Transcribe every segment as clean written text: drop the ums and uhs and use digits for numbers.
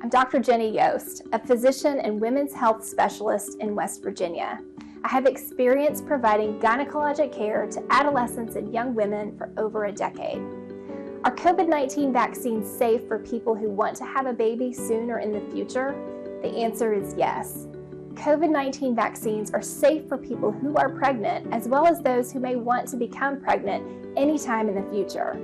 I'm Dr. Jenny Yost, a physician and women's health specialist in West Virginia. I have experience providing gynecologic care to adolescents and young women for over a decade. Are COVID-19 vaccines safe for people who want to have a baby soon or in the future? The answer is yes. COVID-19 vaccines are safe for people who are pregnant, as well as those who may want to become pregnant anytime in the future.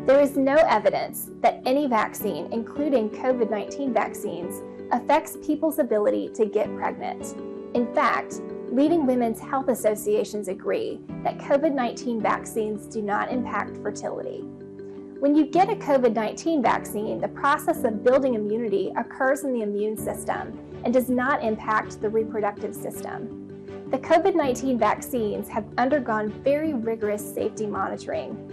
There is no evidence that any vaccine, including COVID-19 vaccines, affects people's ability to get pregnant. In fact, leading women's health associations agree that COVID-19 vaccines do not impact fertility. When you get a COVID-19 vaccine, the process of building immunity occurs in the immune system and does not impact the reproductive system. The COVID-19 vaccines have undergone very rigorous safety monitoring.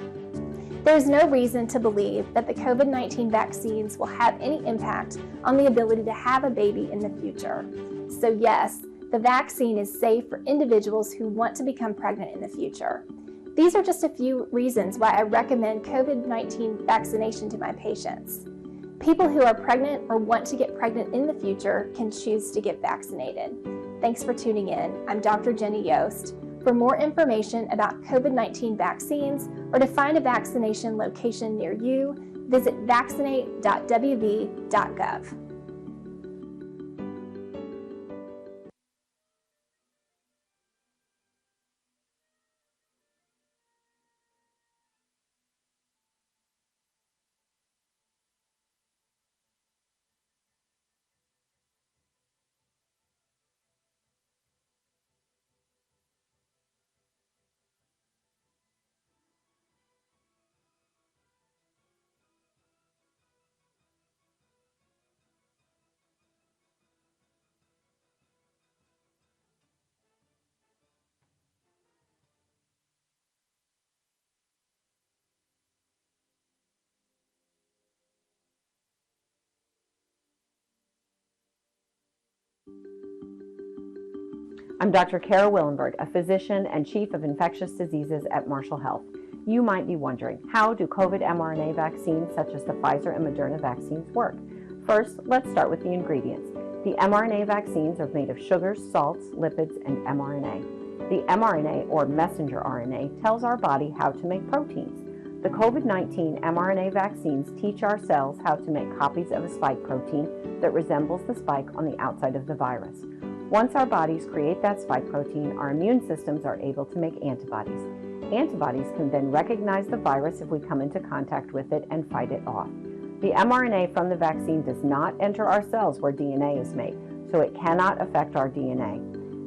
There is no reason to believe that the COVID-19 vaccines will have any impact on the ability to have a baby in the future. So yes, the vaccine is safe for individuals who want to become pregnant in the future. These are just a few reasons why I recommend COVID-19 vaccination to my patients. People who are pregnant or want to get pregnant in the future can choose to get vaccinated. Thanks for tuning in. I'm Dr. Jenny Yost. For more information about COVID-19 vaccines or to find a vaccination location near you, visit vaccinate.wv.gov. I'm Dr. Kara Willenberg, a physician and chief of infectious diseases at Marshall Health. You might be wondering, how do COVID mRNA vaccines such as the Pfizer and Moderna vaccines work? First, let's start with the ingredients. The mRNA vaccines are made of sugars, salts, lipids, and mRNA. The mRNA, or messenger RNA, tells our body how to make proteins. The COVID-19 mRNA vaccines teach our cells how to make copies of a spike protein that resembles the spike on the outside of the virus. Once our bodies create that spike protein, our immune systems are able to make antibodies. Antibodies can then recognize the virus if we come into contact with it and fight it off. The mRNA from the vaccine does not enter our cells where DNA is made, so it cannot affect our DNA.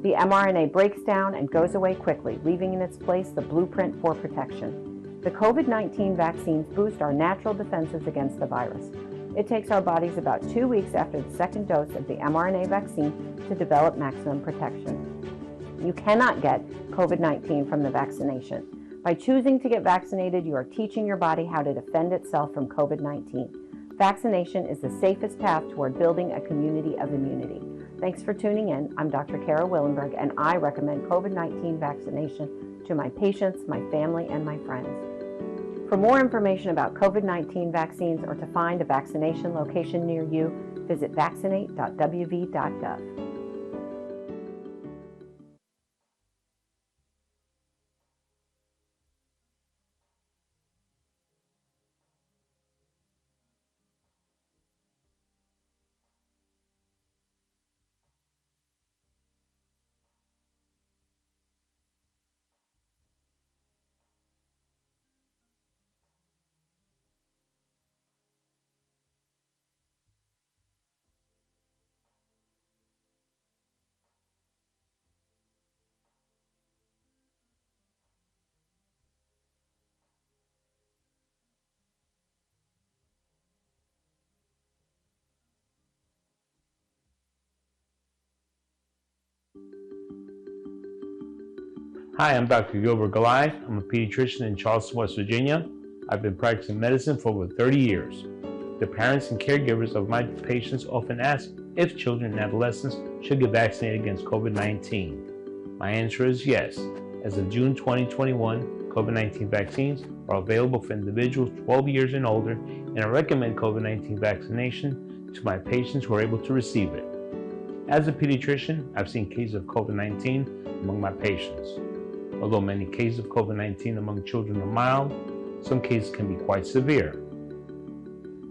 The mRNA breaks down and goes away quickly, leaving in its place the blueprint for protection. The COVID-19 vaccines boost our natural defenses against the virus. It takes our bodies about 2 weeks after the second dose of the mRNA vaccine to develop maximum protection. You cannot get COVID-19 from the vaccination. By choosing to get vaccinated, you are teaching your body how to defend itself from COVID-19. Vaccination is the safest path toward building a community of immunity. Thanks for tuning in. I'm Dr. Kara Willenberg, and I recommend COVID-19 vaccination to my patients, my family, and my friends. For more information about COVID-19 vaccines or to find a vaccination location near you, visit vaccinate.wv.gov. Hi, I'm Dr. Gilbert Goliath. I'm a pediatrician in Charleston, West Virginia. I've been practicing medicine for over 30 years. The parents and caregivers of my patients often ask if children and adolescents should get vaccinated against COVID-19. My answer is yes. As of June 2021, COVID-19 vaccines are available for individuals 12 years and older, and I recommend COVID-19 vaccination to my patients who are able to receive it. As a pediatrician, I've seen cases of COVID-19 among my patients. Although many cases of COVID-19 among children are mild, some cases can be quite severe.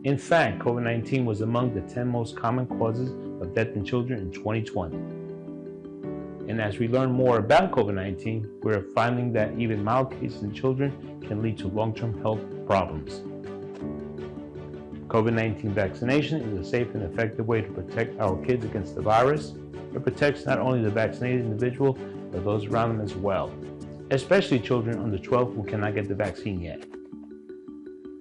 In fact, COVID-19 was among the 10 most common causes of death in children in 2020. And as we learn more about COVID-19, we're finding that even mild cases in children can lead to long-term health problems. COVID-19 vaccination is a safe and effective way to protect our kids against the virus. It protects not only the vaccinated individual, but those around them as well, especially children under 12 who cannot get the vaccine yet.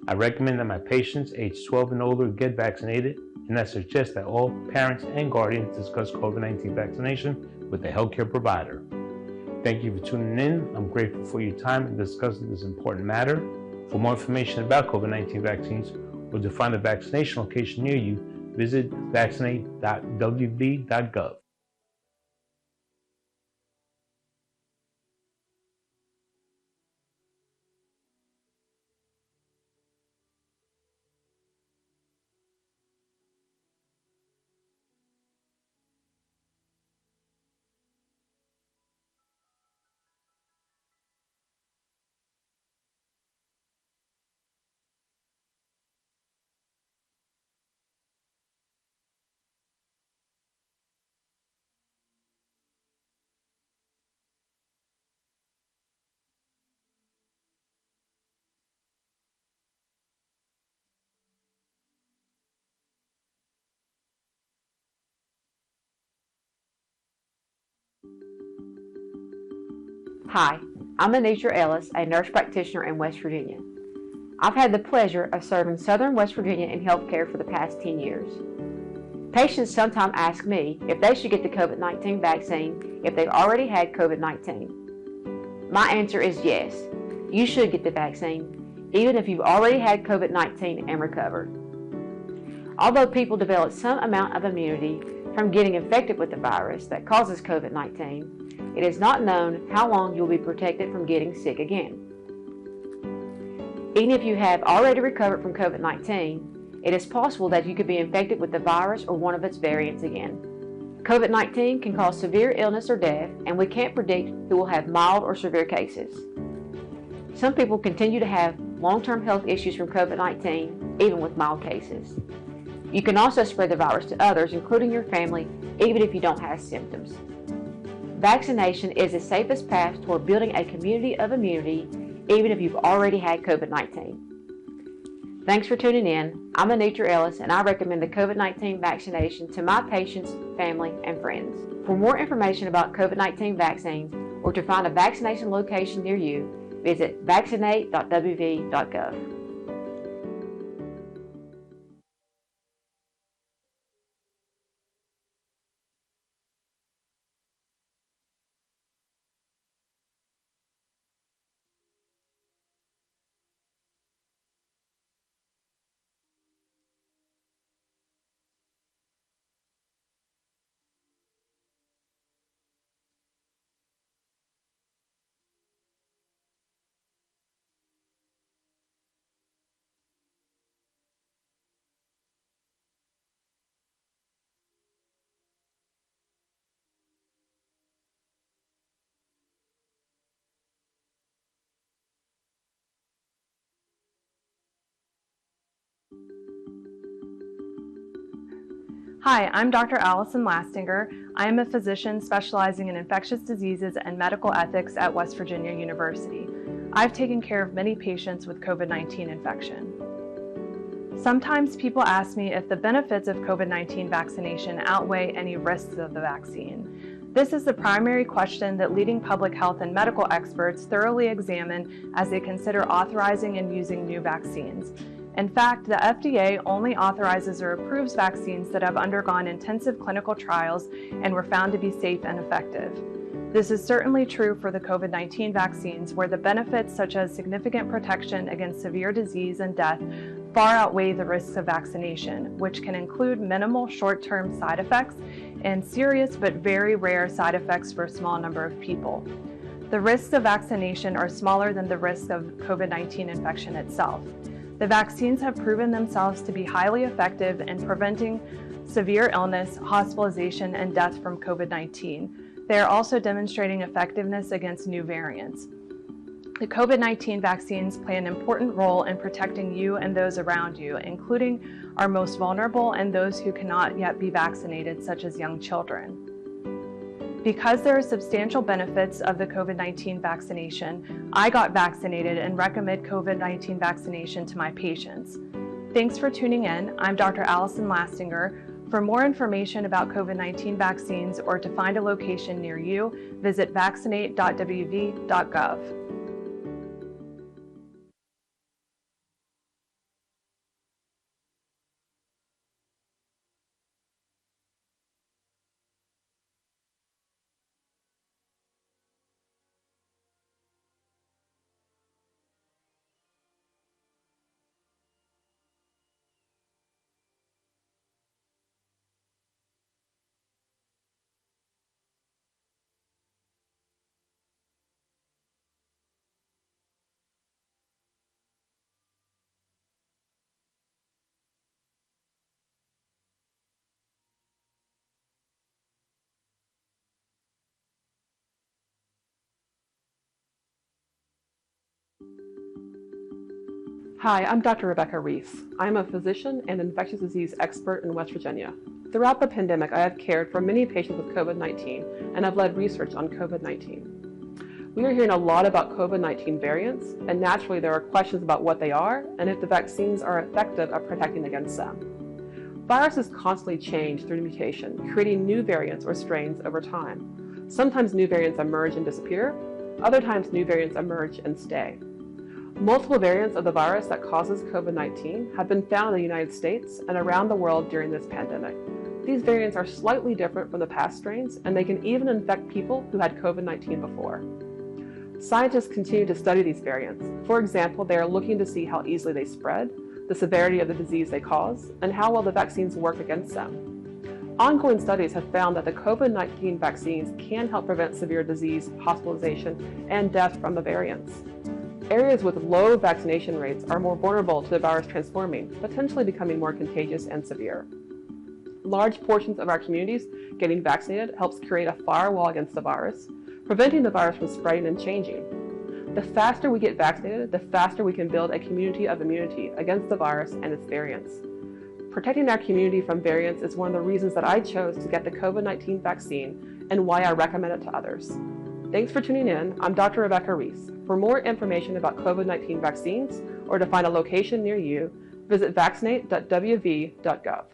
I recommend that my patients aged 12 and older get vaccinated, and I suggest that all parents and guardians discuss COVID-19 vaccination with a healthcare provider. Thank you for tuning in. I'm grateful for your time in discussing this important matter. For more information about COVID-19 vaccines or to find a vaccination location near you, visit vaccinate.wv.gov. Hi, I'm Anitra Ellis, a nurse practitioner in West Virginia. I've had the pleasure of serving Southern West Virginia in healthcare for the past 10 years. Patients sometimes ask me if they should get the COVID-19 vaccine if they've already had COVID-19. My answer is yes, you should get the vaccine, even if you've already had COVID-19 and recovered. Although people develop some amount of immunity from getting infected with the virus that causes COVID-19, it is not known how long you'll be protected from getting sick again. Even if you have already recovered from COVID-19, it is possible that you could be infected with the virus or one of its variants again. COVID-19 can cause severe illness or death, and we can't predict who will have mild or severe cases. Some people continue to have long-term health issues from COVID-19, even with mild cases. You can also spread the virus to others, including your family, even if you don't have symptoms. Vaccination is the safest path toward building a community of immunity, even if you've already had COVID-19. Thanks for tuning in. I'm Anitra Ellis, and I recommend the COVID-19 vaccination to my patients, family, and friends. For more information about COVID-19 vaccines or to find a vaccination location near you, visit vaccinate.wv.gov. Hi, I'm Dr. Allison Lastinger. I am a physician specializing in infectious diseases and medical ethics at West Virginia University. I've taken care of many patients with COVID-19 infection. Sometimes people ask me if the benefits of COVID-19 vaccination outweigh any risks of the vaccine. This is the primary question that leading public health and medical experts thoroughly examine as they consider authorizing and using new vaccines. In fact, the FDA only authorizes or approves vaccines that have undergone intensive clinical trials and were found to be safe and effective. This is certainly true for the COVID-19 vaccines, where the benefits such as significant protection against severe disease and death far outweigh the risks of vaccination, which can include minimal short-term side effects and serious but very rare side effects for a small number of people. The risks of vaccination are smaller than the risks of COVID-19 infection itself. The vaccines have proven themselves to be highly effective in preventing severe illness, hospitalization, and death from COVID-19. They are also demonstrating effectiveness against new variants. The COVID-19 vaccines play an important role in protecting you and those around you, including our most vulnerable and those who cannot yet be vaccinated, such as young children. Because there are substantial benefits of the COVID-19 vaccination, I got vaccinated and recommend COVID-19 vaccination to my patients. Thanks for tuning in. I'm Dr. Allison Lastinger. For more information about COVID-19 vaccines or to find a location near you, visit vaccinate.wv.gov. Hi, I'm Dr. Rebecca Reese. I'm a physician and infectious disease expert in West Virginia. Throughout the pandemic, I have cared for many patients with COVID-19 and have led research on COVID-19. We are hearing a lot about COVID-19 variants, and naturally there are questions about what they are and if the vaccines are effective at protecting against them. Viruses constantly change through mutation, creating new variants or strains over time. Sometimes new variants emerge and disappear, other times new variants emerge and stay. Multiple variants of the virus that causes COVID-19 have been found in the United States and around the world during this pandemic. These variants are slightly different from the past strains, and they can even infect people who had COVID-19 before. Scientists continue to study these variants. For example, they are looking to see how easily they spread, the severity of the disease they cause, and how well the vaccines work against them. Ongoing studies have found that the COVID-19 vaccines can help prevent severe disease, hospitalization, and death from the variants. Areas with low vaccination rates are more vulnerable to the virus transforming, potentially becoming more contagious and severe. Large portions of our communities getting vaccinated helps create a firewall against the virus, preventing the virus from spreading and changing. The faster we get vaccinated, the faster we can build a community of immunity against the virus and its variants. Protecting our community from variants is one of the reasons that I chose to get the COVID-19 vaccine and why I recommend it to others. Thanks for tuning in. I'm Dr. Rebecca Reese. For more information about COVID-19 vaccines or to find a location near you, visit vaccinate.wv.gov.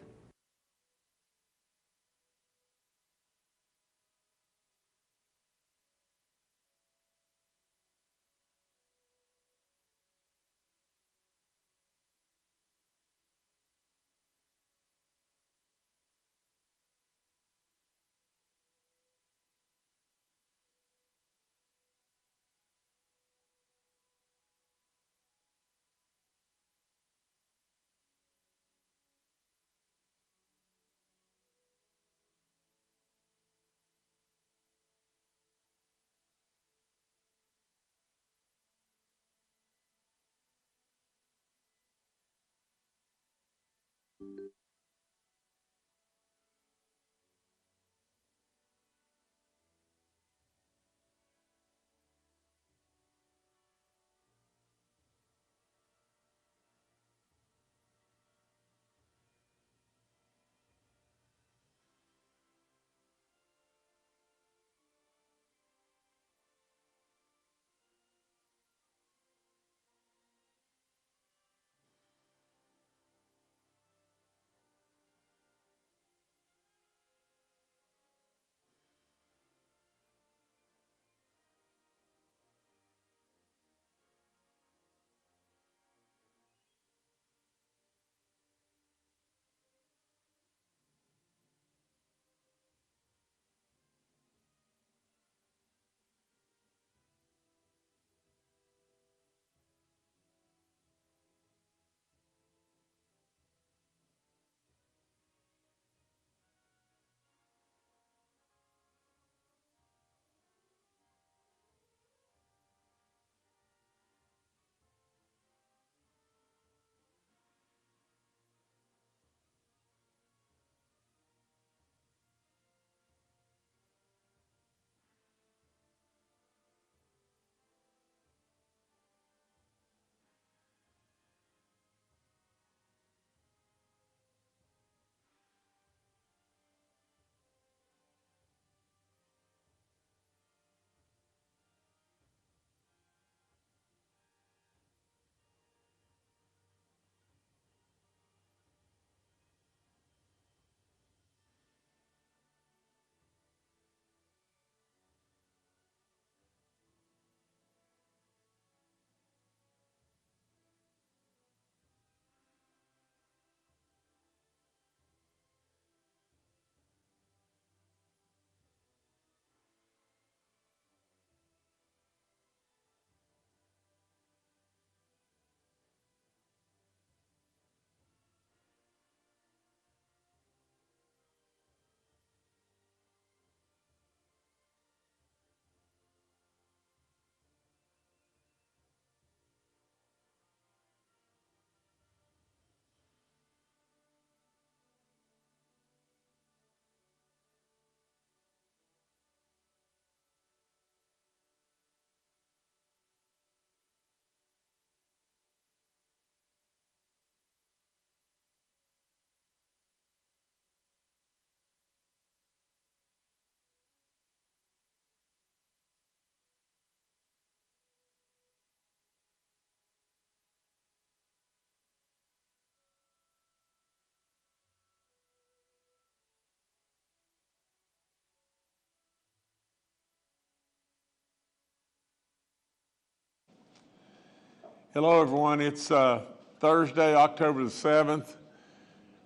Hello, everyone. It's Thursday, October the 7th.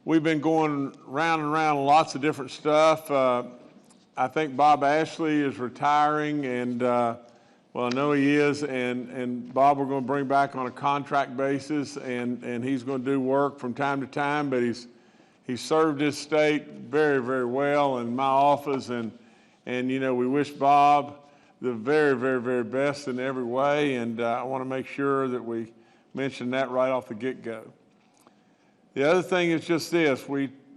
We've been going round and round lots of different stuff. I think Bob Ashley is retiring, and well, I know he is, and Bob we're going to bring back on a contract basis, and he's going to do work from time to time, but he's served his state very, very well in my office, and you know, we wish Bob the very, very, very best in every way, and I want to make sure that we mention that right off the get-go. The other thing is just this,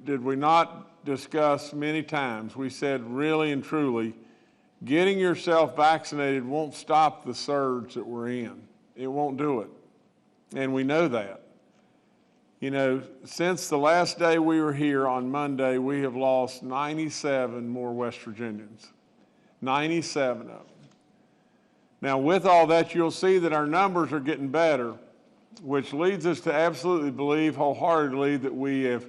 did we not discuss many times, we said really and truly, getting yourself vaccinated won't stop the surge that we're in. It won't do it, and we know that. You know, since the last day we were here on Monday, we have lost 97 more West Virginians, 97 of them. Now, with all that, you'll see that our numbers are getting better, which leads us to absolutely believe wholeheartedly that we have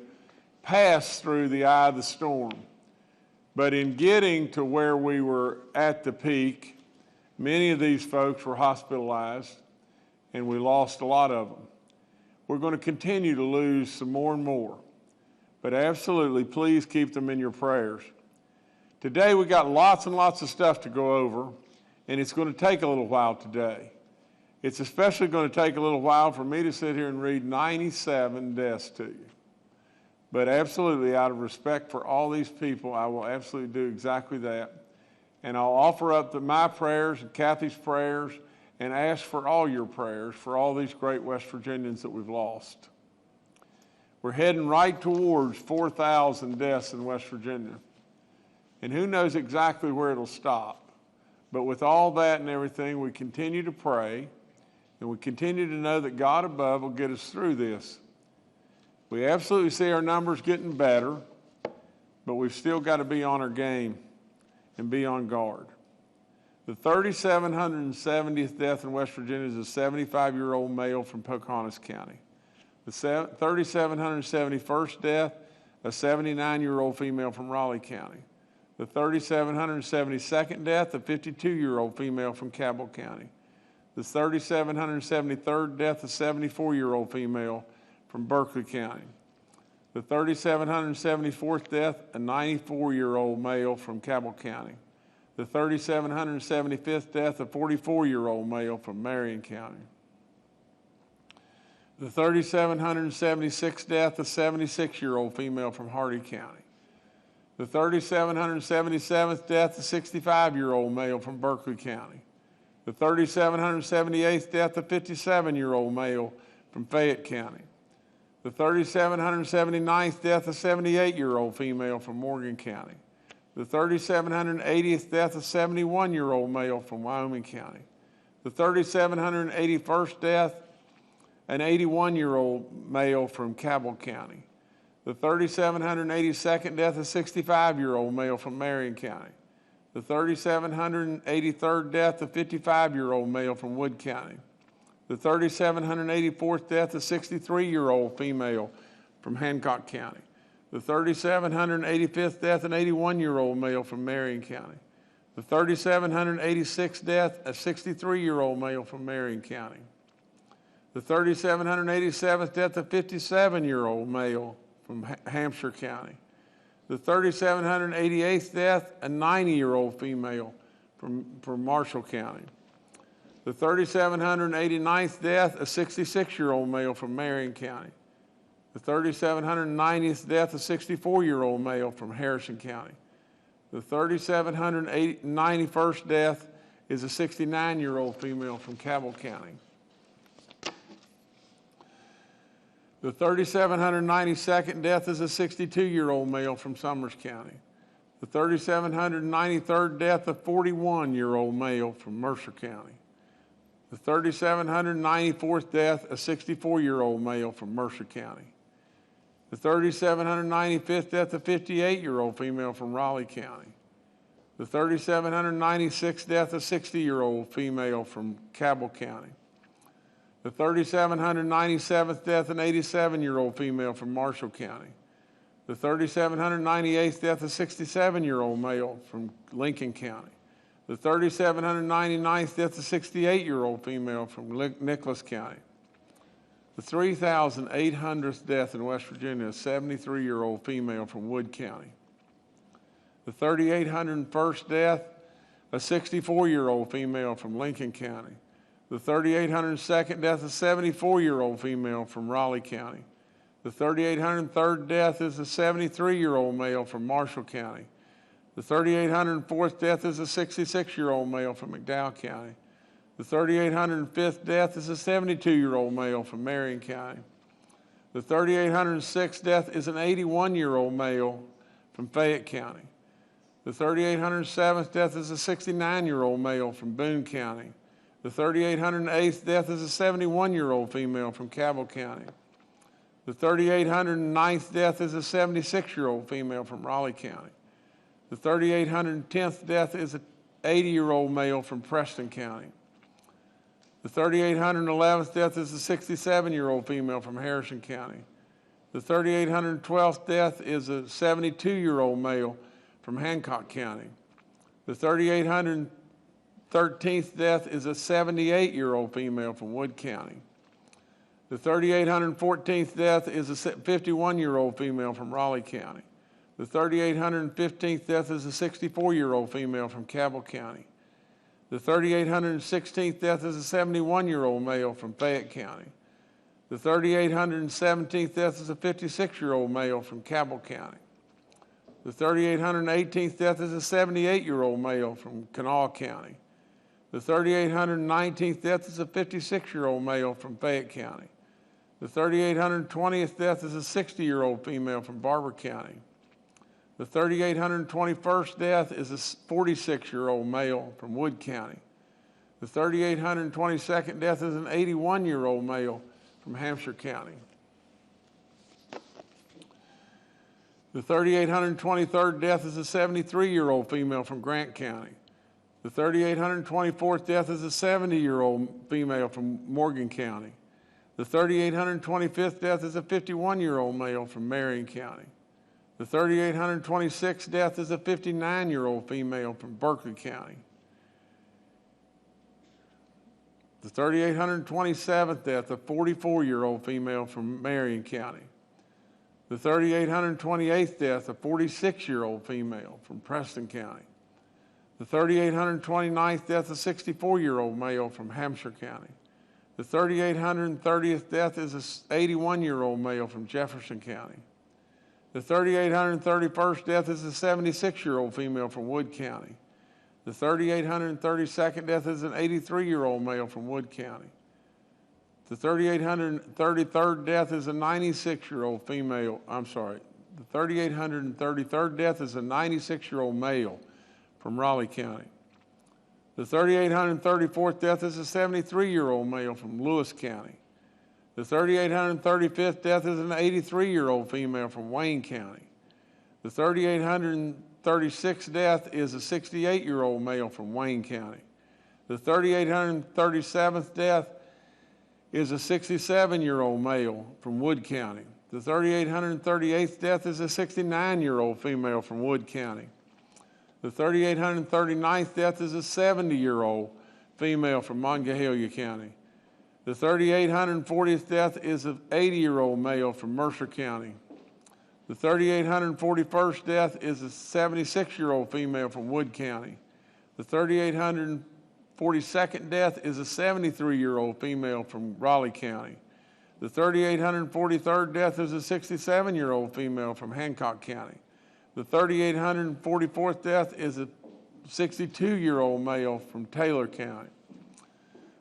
passed through the eye of the storm. But in getting to where we were at the peak, many of these folks were hospitalized, and we lost a lot of them. We're going to continue to lose some more and more, but absolutely please keep them in your prayers. Today, we got lots and lots of stuff to go over, and it's going to take a little while today. It's especially going to take a little while for me to sit here and read 97 deaths to you. But absolutely, out of respect for all these people, I will absolutely do exactly that. And I'll offer up my prayers and Kathy's prayers and ask for all your prayers for all these great West Virginians that we've lost. We're heading right towards 4,000 deaths in West Virginia. And who knows exactly where it'll stop. But with all that and everything, we continue to pray, and we continue to know that God above will get us through this. We absolutely see our numbers getting better, but we've still got to be on our game and be on guard. The 3,770th death in West Virginia is a 75-year-old male from Pocahontas County. The 3,771st death, a 79-year-old female from Raleigh County. The 3,772nd death, a 52-year-old female from Cabell County. The 3,773rd death, a 74-year-old female from Berkeley County. The 3,774th death, a 94-year-old male from Cabell County. The 3,775th death, a 44-year-old male from Marion County. The 3,776th death, a 76-year-old female from Hardy County. The 3,777th death, a 65-year-old male from Berkeley County. The 3,778th death, a 57-year-old male from Fayette County. The 3,779th death, a 78-year-old female from Morgan County. The 3,780th death, a 71-year-old male from Wyoming County. The 3,781st death, an 81-year-old male from Cabell County. The 3,782nd death, a 65-year-old male from Marion County. The 3,783rd death, a 55-year-old male from Wood County. The 3,784th death, a 63-year-old female from Hancock County. The 3,785th death, an 81-year-old male from Marion County. The 3,786th death, a 63-year-old male from Marion County. The 3,787th death, a 57-year-old male from Hampshire County. The 3,788th death, a 90-year-old female from Marshall County. The 3,789th death, a 66-year-old male from Marion County. The 3,790th death, a 64-year-old male from Harrison County. The 3,791st death is a 69-year-old female from Cabell County. The 3,792nd death is a 62-year-old male from Summers County. The 3,793rd death, a 41-year-old male from Mercer County. The 3,794th death, a 64-year-old male from Mercer County. The 3,795th death, a 58-year-old female from Raleigh County. The 3,796th death, a 60-year-old female from Cabell County. The 3,797th death, an 87-year-old female from Marshall County. The 3,798th death, a 67-year-old male from Lincoln County. The 3,799th death, a 68-year-old female from Nicholas County. The 3,800th death in West Virginia, a 73-year-old female from Wood County. The 3,801st death, a 64-year-old female from Lincoln County. The 3,802nd death, a 74-year-old female from Raleigh County. The 3,803rd death is a 73-year-old male from Marshall County. The 3,804th death is a 66-year-old male from McDowell County. The 3,805th death is a 72-year-old male from Marion County. The 3,806th death is an 81-year-old male from Fayette County. The 3,807th death is a 69-year-old male from Boone County. The 3,808th death is a 71-year-old female from Cabell County. The 3,809th death is a 76-year-old female from Raleigh County. The 3,810th death is an 80-year-old male from Preston County. The 3,811th death is a 67-year-old female from Harrison County. The 3,812th death is a 72-year-old male from Hancock County. The 3,813th death is a 78-year-old female from Wood County. The 3,814th death is a 51-year-old female from Raleigh County. The 3,815th death is a 64-year-old female from Cabell County. The 3,816th death is a 71-year-old male from Fayette County. The 3,817th death is a 56-year-old male from Cabell County. The 3,818th death is a 78-year-old male from Kanawha County. The 3,819th death is a 56-year-old male from Fayette County. The 3,820th death is a 60-year-old female from Barber County. The 3,821st death is a 46-year-old male from Wood County. The 3,822nd death is an 81-year-old male from Hampshire County. The 3,823rd death is a 73-year-old female from Grant County. The 3,824th death is a 70-year-old female from Morgan County. The 3,825th death is a 51-year-old male from Marion County. The 3,826th death is a 59-year-old female from Berkeley County. The 3,827th death, a 44-year-old female from Marion County. The 3,828th death, a 46-year-old female from Preston County. The 3,829th death, a 64-year-old male from Hampshire County. The 3,830th death is an 81-year-old male from Jefferson County. The 3,831st death is a 76-year-old female from Wood County. The 3,832nd death is an 83-year-old male from Wood County. The 3,833rd death is a 96-year-old female, the 3,833rd death is a 96-year-old male from Raleigh County. The 3,834th death is a 73-year-old male from Lewis County. The 3,835th death is an 83-year-old female from Wayne County. The 3,836th death is a 68-year-old male from Wayne County. The 3,837th death is a 67-year-old male from Wood County. The 3,838th death is a 69-year-old female from Wood County. The 3,839th death is a 70-year-old female from Monongahela County. The 3,840th death is an 80-year-old male from Mercer County. The 3,841st death is a 76-year-old female from Wood County. The 3,842nd death is a 73-year-old female from Raleigh County. The 3,843rd death is a 67-year-old female from Hancock County. The 3,844th death is a 62-year-old male from Taylor County.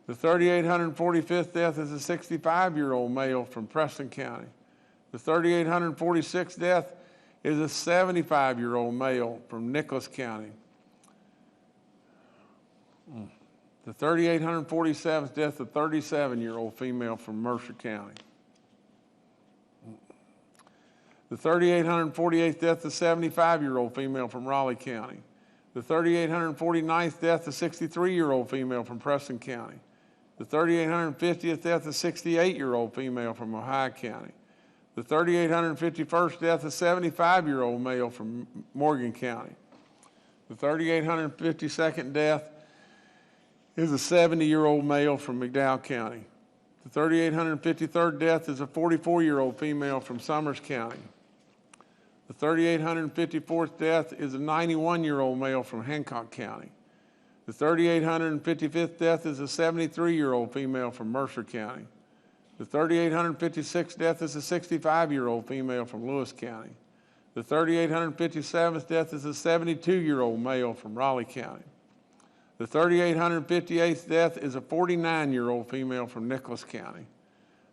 The 3,845th death is a 65-year-old male from Preston County. The 3,846th death is a 75-year-old male from Nicholas County. The 3,847th death, a 37-year-old female from Mercer County. The 3,848th death, a 75-year-old female from Raleigh County. The 3,849th death, a 63-year-old female from Preston County. The 3,850th death, a 68-year-old female from Ohio County. The 3,851st death, a 75-year-old male from Morgan County. The 3,852nd death is a 70-year-old male from McDowell County. The 3,853rd death is a 44-year-old female from Summers County. The 3,854th death is a 91-year-old male from Hancock County. The 3,855th death is a 73-year-old female from Mercer County. The 3,856th death is a 65-year-old female from Lewis County. The 3,857th death is a 72-year-old male from Raleigh County. The 3,858th death is a 49-year-old female from Nicholas County.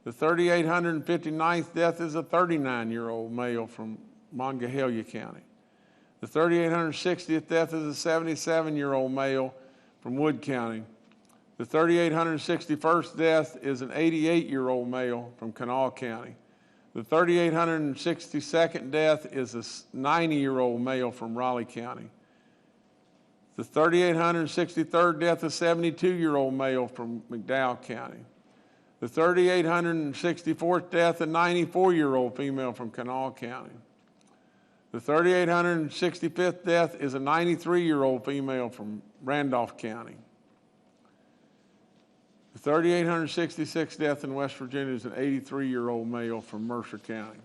The 3,859th death is a 39-year-old male from Monongahela County. The 3,860th death is a 77-year-old male from Wood County. The 3,861st death is an 88-year-old male from Kanawha County. The 3,862nd death is a 90-year-old male from Raleigh County. The 3,863rd death is a 72-year-old male from McDowell County. The 3,864th death, a 94-year-old female from Kanawha County. The 3,865th death is a 93-year-old female from Randolph County. The 3,866th death in West Virginia is an 83-year-old male from Mercer County.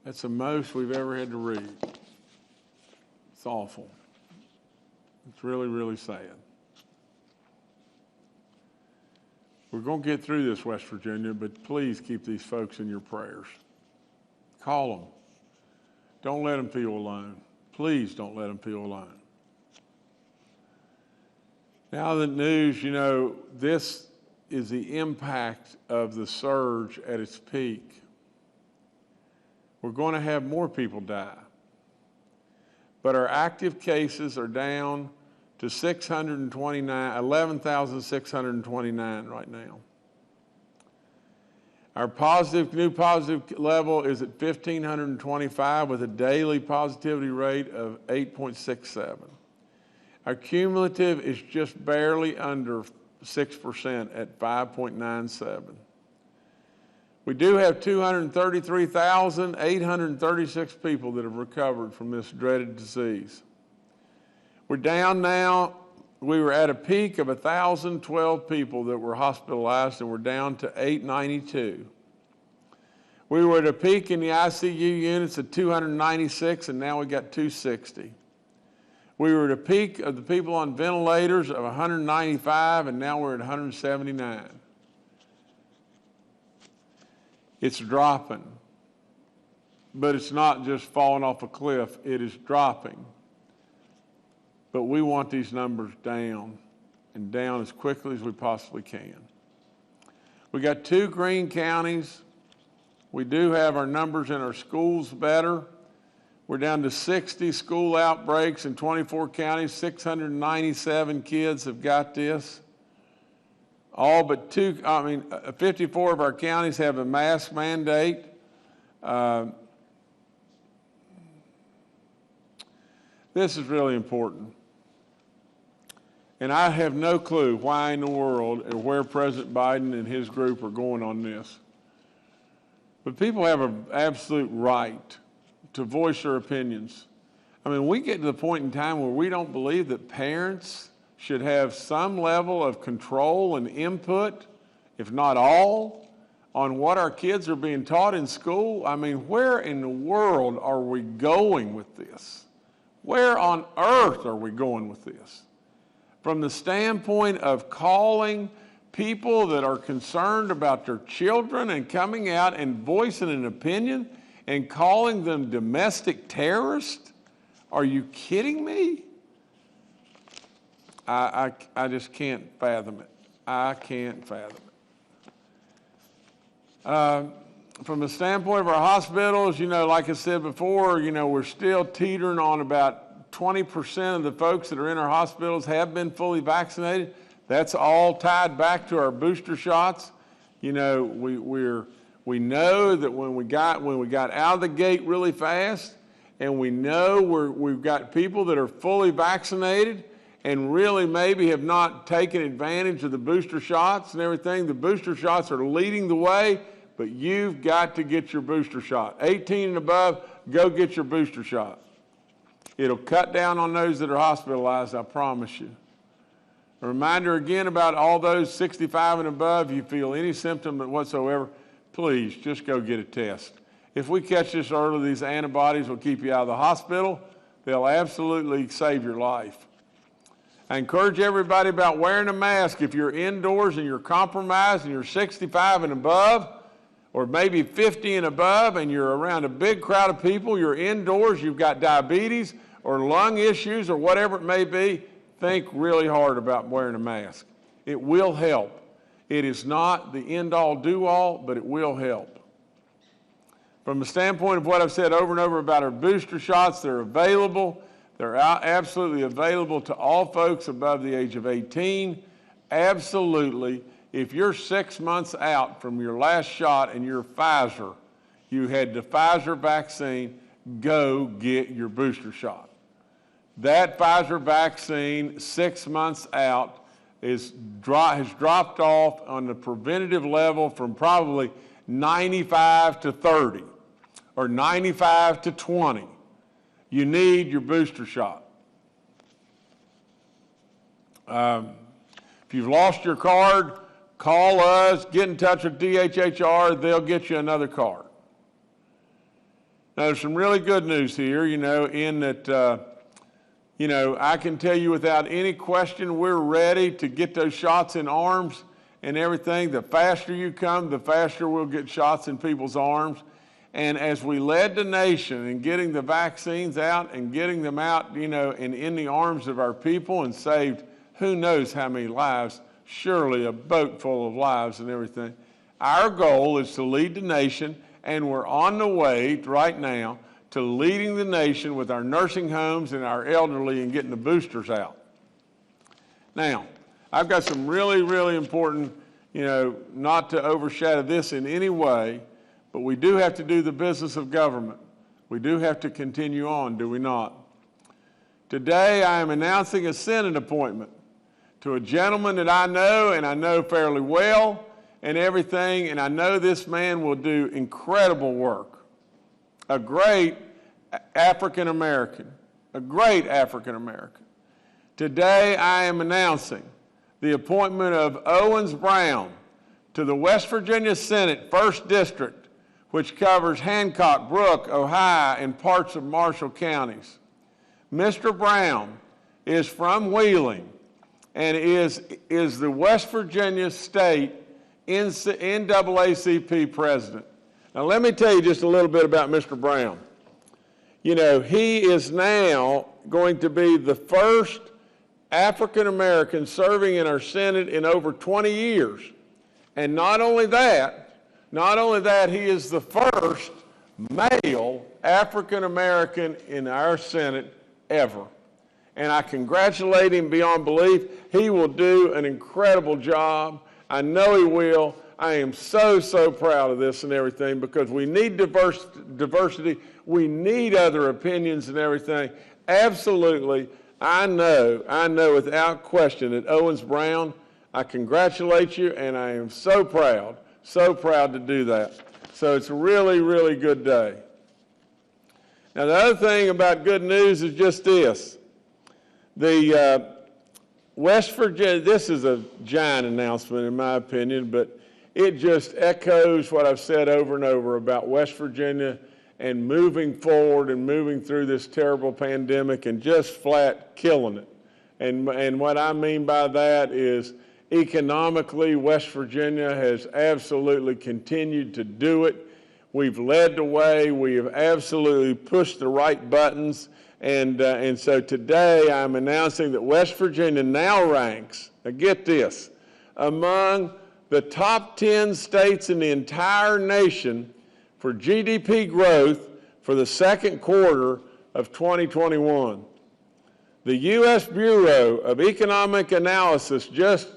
That's the most we've ever had to read. It's awful. It's really, really sad. We're going to get through this, West Virginia, but please keep these folks in your prayers. Call them. Don't let them feel alone. Please don't let them feel alone. Now the news, this is the impact of the surge at its peak. We're going to have more people die. But our active cases are down to 11,629 right now. Our new positive level is at 1,525 with a daily positivity rate of 8.67. Our cumulative is just barely under 6% at 5.97. We do have 233,836 people that have recovered from this dreaded disease. We're down now. We were at a peak of 1,012 people that were hospitalized, and we're down to 892. We were at a peak in the ICU units of 296, and now we got 260. We were at a peak of the people on ventilators of 195, and now we're at 179. It's dropping, but it's not just falling off a cliff. It is dropping. But we want these numbers down, and down as quickly as we possibly can. We got 2 green counties. We do have our numbers in our schools better. We're down to 60 school outbreaks in 24 counties. 697 kids have got this. All but 54 of our counties have a mask mandate. This is really important. And I have no clue why in the world or where President Biden and his group are going on this. But people have an absolute right to voice their opinions. We get to the point in time where we don't believe that parents should have some level of control and input, if not all, on what our kids are being taught in school. Where in the world are we going with this? Where on earth are we going with this? From the standpoint of calling people that are concerned about their children and coming out and voicing an opinion and calling them domestic terrorists? Are you kidding me? I just can't fathom it. I can't fathom it. From the standpoint of our hospitals, like I said before, we're still teetering on about 20% of the folks that are in our hospitals have been fully vaccinated. That's all tied back to our booster shots. We know that when we got out of the gate really fast, and we know we've got people that are fully vaccinated and really maybe have not taken advantage of the booster shots and everything. The booster shots are leading the way, but you've got to get your booster shot. 18 and above, go get your booster shot. It'll cut down on those that are hospitalized, I promise you. A reminder again about all those 65 and above, if you feel any symptom whatsoever, please just go get a test. If we catch this early, these antibodies will keep you out of the hospital. They'll absolutely save your life. I encourage everybody about wearing a mask. If you're indoors and you're compromised and you're 65 and above, or maybe 50 and above, and you're around a big crowd of people, you're indoors, you've got diabetes or lung issues or whatever it may be, think really hard about wearing a mask. It will help. It is not the end-all, do-all, but it will help. From the standpoint of what I've said over and over about our booster shots, they're available. They're absolutely available to all folks above the age of 18. Absolutely. If you're 6 months out from your last shot and you're Pfizer, you had the Pfizer vaccine, go get your booster shot. That Pfizer vaccine, 6 months out, has dropped off on the preventative level from probably 95 to 30 or 95 to 20. You need your booster shot. If you've lost your card, call us, get in touch with DHHR, they'll get you another card. Now, there's some really good news here, in that, I can tell you without any question, we're ready to get those shots in arms and everything. The faster you come, the faster we'll get shots in people's arms. And as we led the nation in getting the vaccines out and getting them out, and in the arms of our people and saved who knows how many lives, surely a boat full of lives and everything. Our goal is to lead the nation, and we're on the way right now to leading the nation with our nursing homes and our elderly and getting the boosters out. Now, I've got some really, really important, not to overshadow this in any way, but we do have to do the business of government. We do have to continue on, do we not? Today, I am announcing a Senate appointment to a gentleman that I know, and I know fairly well and everything, and I know this man will do incredible work. A great African American. Today, I am announcing the appointment of Owens Brown to the West Virginia Senate 1st District, which covers Hancock, Brooke, Ohio, and parts of Marshall counties. Mr. Brown is from Wheeling and is the West Virginia State NAACP president. Now, let me tell you just a little bit about Mr. Brown. He is now going to be the first African American serving in our Senate in over 20 years. And not only that, he is the first male African American in our Senate ever. And I congratulate him beyond belief. He will do an incredible job. I know he will. I am so, so proud of this and everything because we need diversity. We need other opinions and everything. Absolutely. I know without question that Owens Brown, I congratulate you, and I am so proud to do that. So it's a really, really good day. Now, the other thing about good news is just this. The West Virginia, this is a giant announcement in my opinion, but it just echoes what I've said over and over about West Virginia and moving forward and moving through this terrible pandemic and just flat killing it. And what I mean by that is economically, West Virginia has absolutely continued to do it. We've led the way. We have absolutely pushed the right buttons. And so today I'm announcing that West Virginia now ranks, now get this, among the top 10 states in the entire nation for GDP growth for the second quarter of 2021. The U.S. Bureau of Economic Analysis just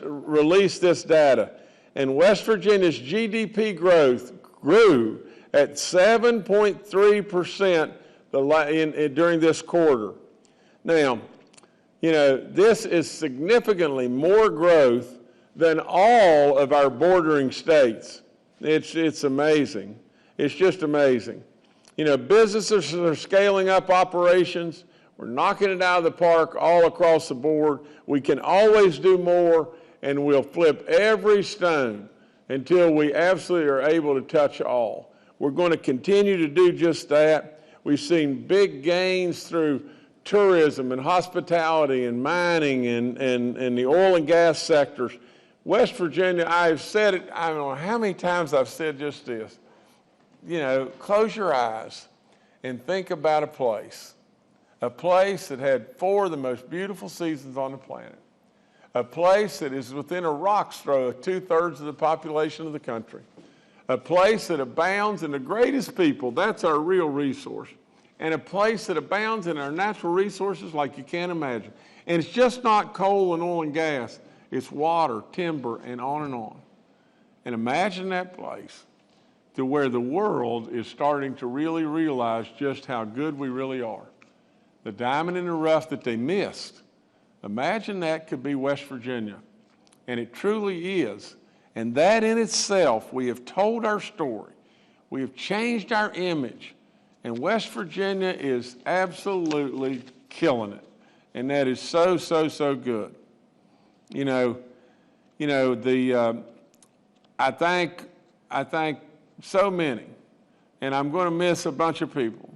released this data, and West Virginia's GDP growth grew at 7.3% during this quarter. Now, this is significantly more growth than all of our bordering states. It's amazing. It's just amazing. Businesses are scaling up operations. We're knocking it out of the park all across the board. We can always do more, and we'll flip every stone until we absolutely are able to touch all. We're going to continue to do just that. We've seen big gains through tourism and hospitality and mining and the oil and gas sectors. West Virginia, I've said it, I don't know how many times I've said just this. You know, close your eyes and think about a place that had 4 of the most beautiful seasons on the planet, a place that is within a rock's throw of 2/3 of the population of the country, a place that abounds in the greatest people, that's our real resource, and a place that abounds in our natural resources like you can't imagine. And it's just not coal and oil and gas, it's water, timber, and on and on. And imagine that place to where the world is starting to really realize just how good we really are. The diamond in the rough that they missed. Imagine that could be West Virginia. And it truly is. And that in itself, we have told our story. We have changed our image. And West Virginia is absolutely killing it. And that is so, so, so good. I thank so many, and I'm going to miss a bunch of people.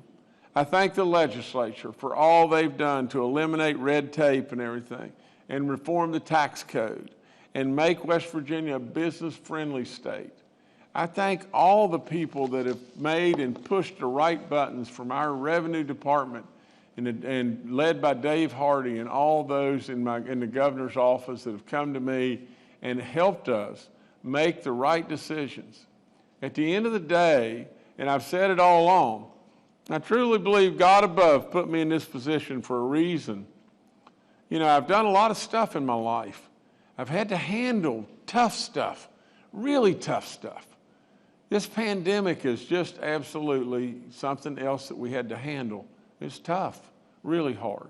I thank the legislature for all they've done to eliminate red tape and everything, and reform the tax code, and make West Virginia a business-friendly state. I thank all the people that have made and pushed the right buttons from our revenue department, and led by Dave Hardy and all those in the governor's office that have come to me and helped us make the right decisions. At the end of the day, and I've said it all along, I truly believe God above put me in this position for a reason. You know, I've done a lot of stuff in my life. I've had to handle tough stuff, really tough stuff. This pandemic is just absolutely something else that we had to handle. It's tough, really hard.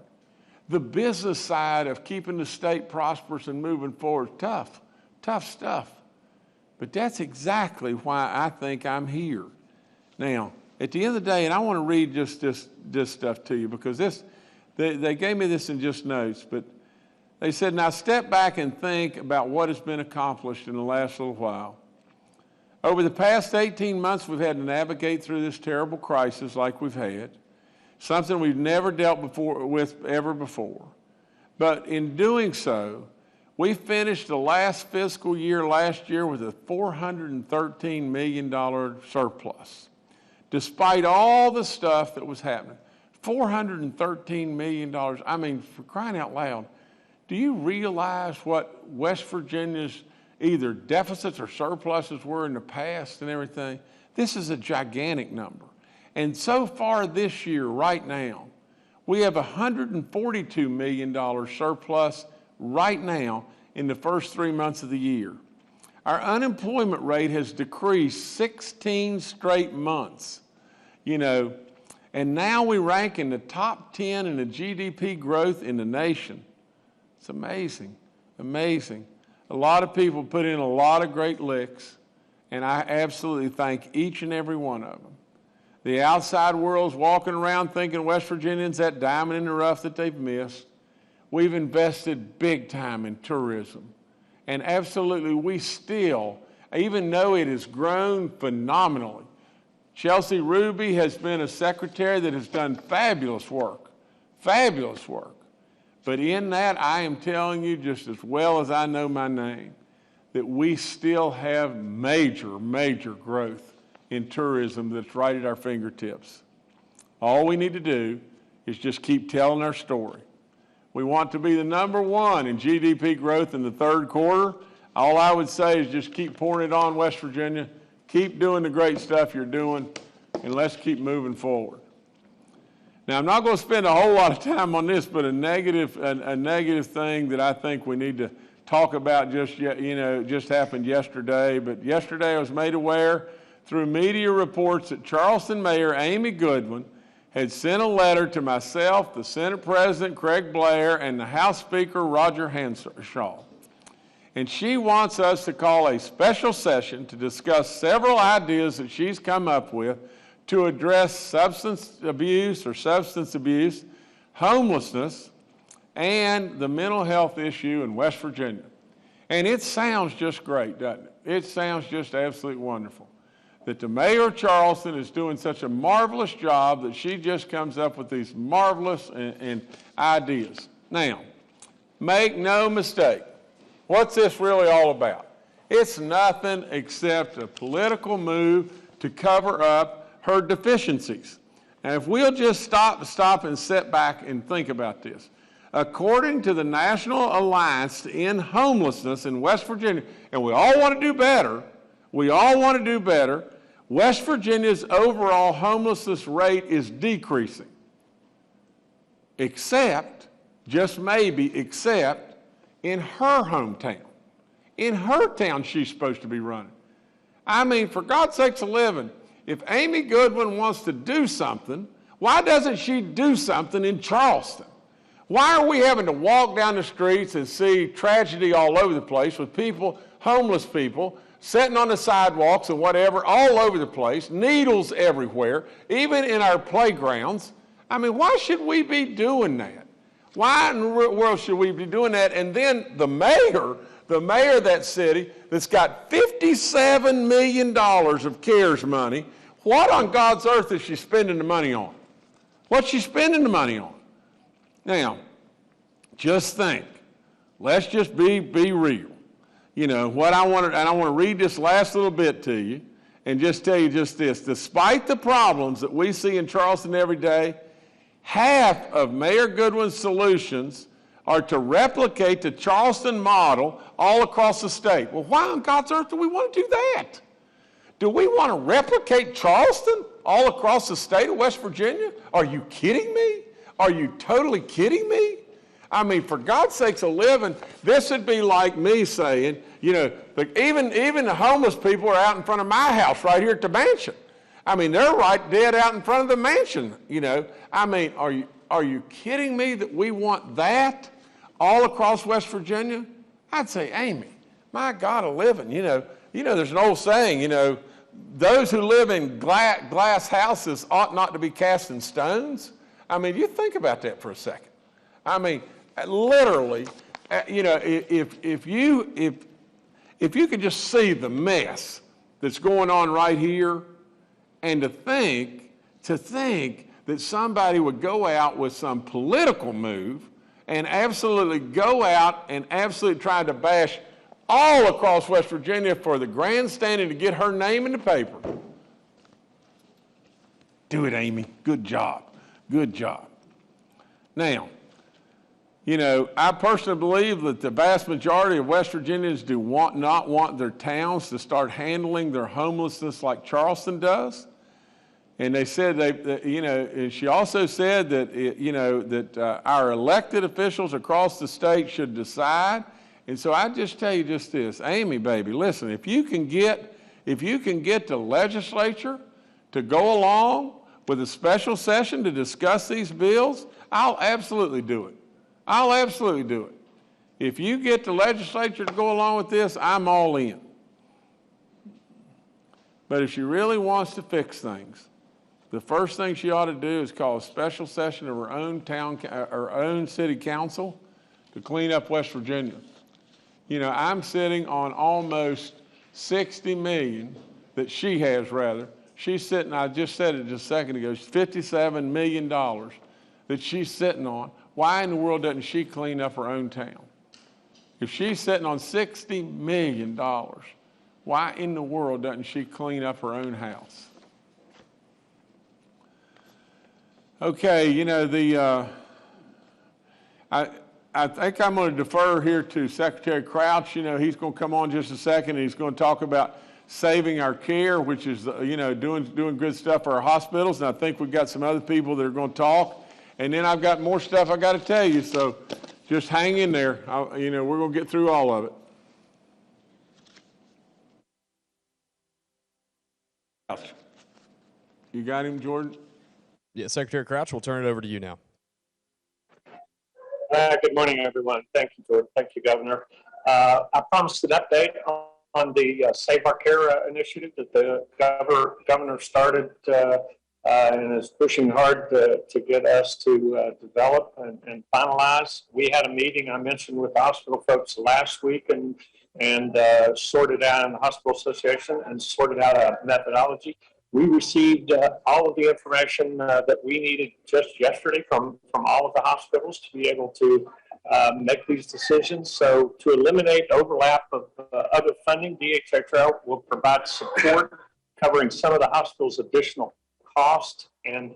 The business side of keeping the state prosperous and moving forward, tough stuff. But that's exactly why I think I'm here. Now, at the end of the day, and I want to read just this stuff to you, because they gave me this in just notes, but they said, now step back and think about what has been accomplished in the last little while. Over the past 18 months, we've had to navigate through this terrible crisis like we've had, something we've never dealt with ever before. But in doing so, we finished the last fiscal year last year with a $413 million surplus. Despite all the stuff that was happening, $413 million, I mean, for crying out loud, do you realize what West Virginia's either deficits or surpluses were in the past and everything? This is a gigantic number. And so far this year, right now, we have a $142 million surplus right now in the first 3 months of the year. Our unemployment rate has decreased 16 straight months, you know, and now we rank in the top 10 in the GDP growth in the nation. It's amazing, amazing. A lot of people put in a lot of great licks, and I absolutely thank each and every one of them. The outside world's walking around thinking West Virginians that diamond in the rough that they've missed. We've invested big time in tourism. And absolutely, we still, even though it has grown phenomenally, Chelsea Ruby has been a secretary that has done fabulous work. But in that, I am telling you, just as well as I know my name, that we still have major, major growth in tourism that's right at our fingertips. All we need to do is just keep telling our story. We want to be the number one in GDP growth in the third quarter. All I would say is just keep pouring it on, West Virginia. Keep doing the great stuff you're doing, and let's keep moving forward. Now, I'm not going to spend a whole lot of time on this, but a negative thing that I think we need to talk about just happened yesterday. But yesterday I was made aware through media reports that Charleston Mayor Amy Goodwin had sent a letter to myself, the Senate President Craig Blair, and the House Speaker Roger Hanshaw. And she wants us to call a special session to discuss several ideas that she's come up with to address substance abuse, homelessness, and the mental health issue in West Virginia. And it sounds just great, doesn't it? It sounds just absolutely wonderful that the mayor of Charleston is doing such a marvelous job that she just comes up with these marvelous and ideas. Now, make no mistake, what's this really all about? It's nothing except a political move to cover up her deficiencies. And if we'll just stop and sit back and think about this. According to the National Alliance to End Homelessness in West Virginia, and we all want to do better, West Virginia's overall homelessness rate is decreasing. Except, just maybe, except in her hometown. In her town she's supposed to be running. I mean, for God's sakes alive, if Amy Goodwin wants to do something, why doesn't she do something in Charleston? Why are we having to walk down the streets and see tragedy all over the place with people, homeless people, sitting on the sidewalks and whatever, all over the place, needles everywhere, even in our playgrounds? I mean, why should we be doing that? Why in the world should we be doing that? And then the mayor of that city that's got $57 million of CARES money, what on God's earth is she spending the money on? What's she spending the money on? Now, just think. Let's just be real. You know, what I want to read this last little bit to you and just tell you just this. Despite the problems that we see in Charleston every day, half of Mayor Goodwin's solutions are to replicate the Charleston model all across the state. Well, why on God's earth do we want to do that? Do we want to replicate Charleston all across the state of West Virginia? Are you kidding me? Are you totally kidding me? I mean, for God's sakes alive, this would be like me saying, you know, even the homeless people are out in front of my house right here at the mansion. I mean, they're right dead out in front of the mansion, you know. I mean, are you kidding me that we want that all across West Virginia? I'd say, Amy, my God alive, you know, there's an old saying, you know, those who live in glass houses ought not to be casting stones. I mean, you think about that for a second. I mean, literally, you know, if you could just see the mess that's going on right here, and to think that somebody would go out with some political move and absolutely go out and absolutely try to bash all across West Virginia for the grandstanding to get her name in the paper. Do it, Amy. Good job. Good job. Now, you know, I personally believe that the vast majority of West Virginians do not want their towns to start handling their homelessness like Charleston does. And they said, you know, and she also said that, you know, that our elected officials across the state should decide. And so I just tell you just this, Amy, baby, listen, if you can get the legislature to go along with a special session to discuss these bills, I'll absolutely do it. I'll absolutely do it. If you get the legislature to go along with this, I'm all in. But if she really wants to fix things, the first thing she ought to do is call a special session of her own city council to clean up West Virginia. You know, I'm sitting on almost 60 million that she has, rather. She's sitting, I just said it just a second ago, $57 million that she's sitting on. Why in the world doesn't she clean up her own town? If she's sitting on $60 million, why in the world doesn't she clean up her own house? Okay, you know, I think I'm going to defer here to Secretary Crouch. You know, he's going to come on just a second, and he's going to talk about saving our care, which is, you know, doing good stuff for our hospitals. And I think we've got some other people that are going to talk. And then I've got more stuff I got to tell you, so just hang in there. You know, we're going to get through all of it. You got him, Jordan? Yeah, Secretary Crouch, we'll turn it over to you now. Good morning, everyone. Thank you, Jordan. Thank you, Governor. I promised an update on the Save Our Care initiative that the governor started and is pushing hard to get us to develop and finalize. We had a meeting I mentioned with the hospital folks last week and sorted out in the hospital association and sorted out a methodology. We received all of the information that we needed just yesterday from all of the hospitals to be able to make these decisions. So to eliminate overlap of other funding, DHHR will provide support covering some of the hospital's additional cost and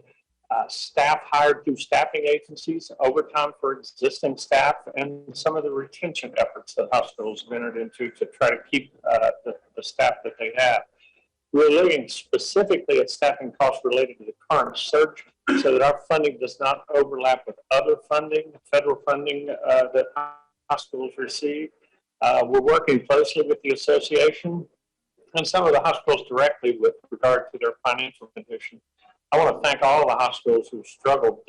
staff hired through staffing agencies, overtime for existing staff, and some of the retention efforts that hospitals have entered into to try to keep the staff that they have. We're looking specifically at staffing costs related to the current surge so that our funding does not overlap with other funding, federal funding that hospitals receive. We're working closely with the association and some of the hospitals directly with regard to their financial condition. I want to thank all of the hospitals who struggled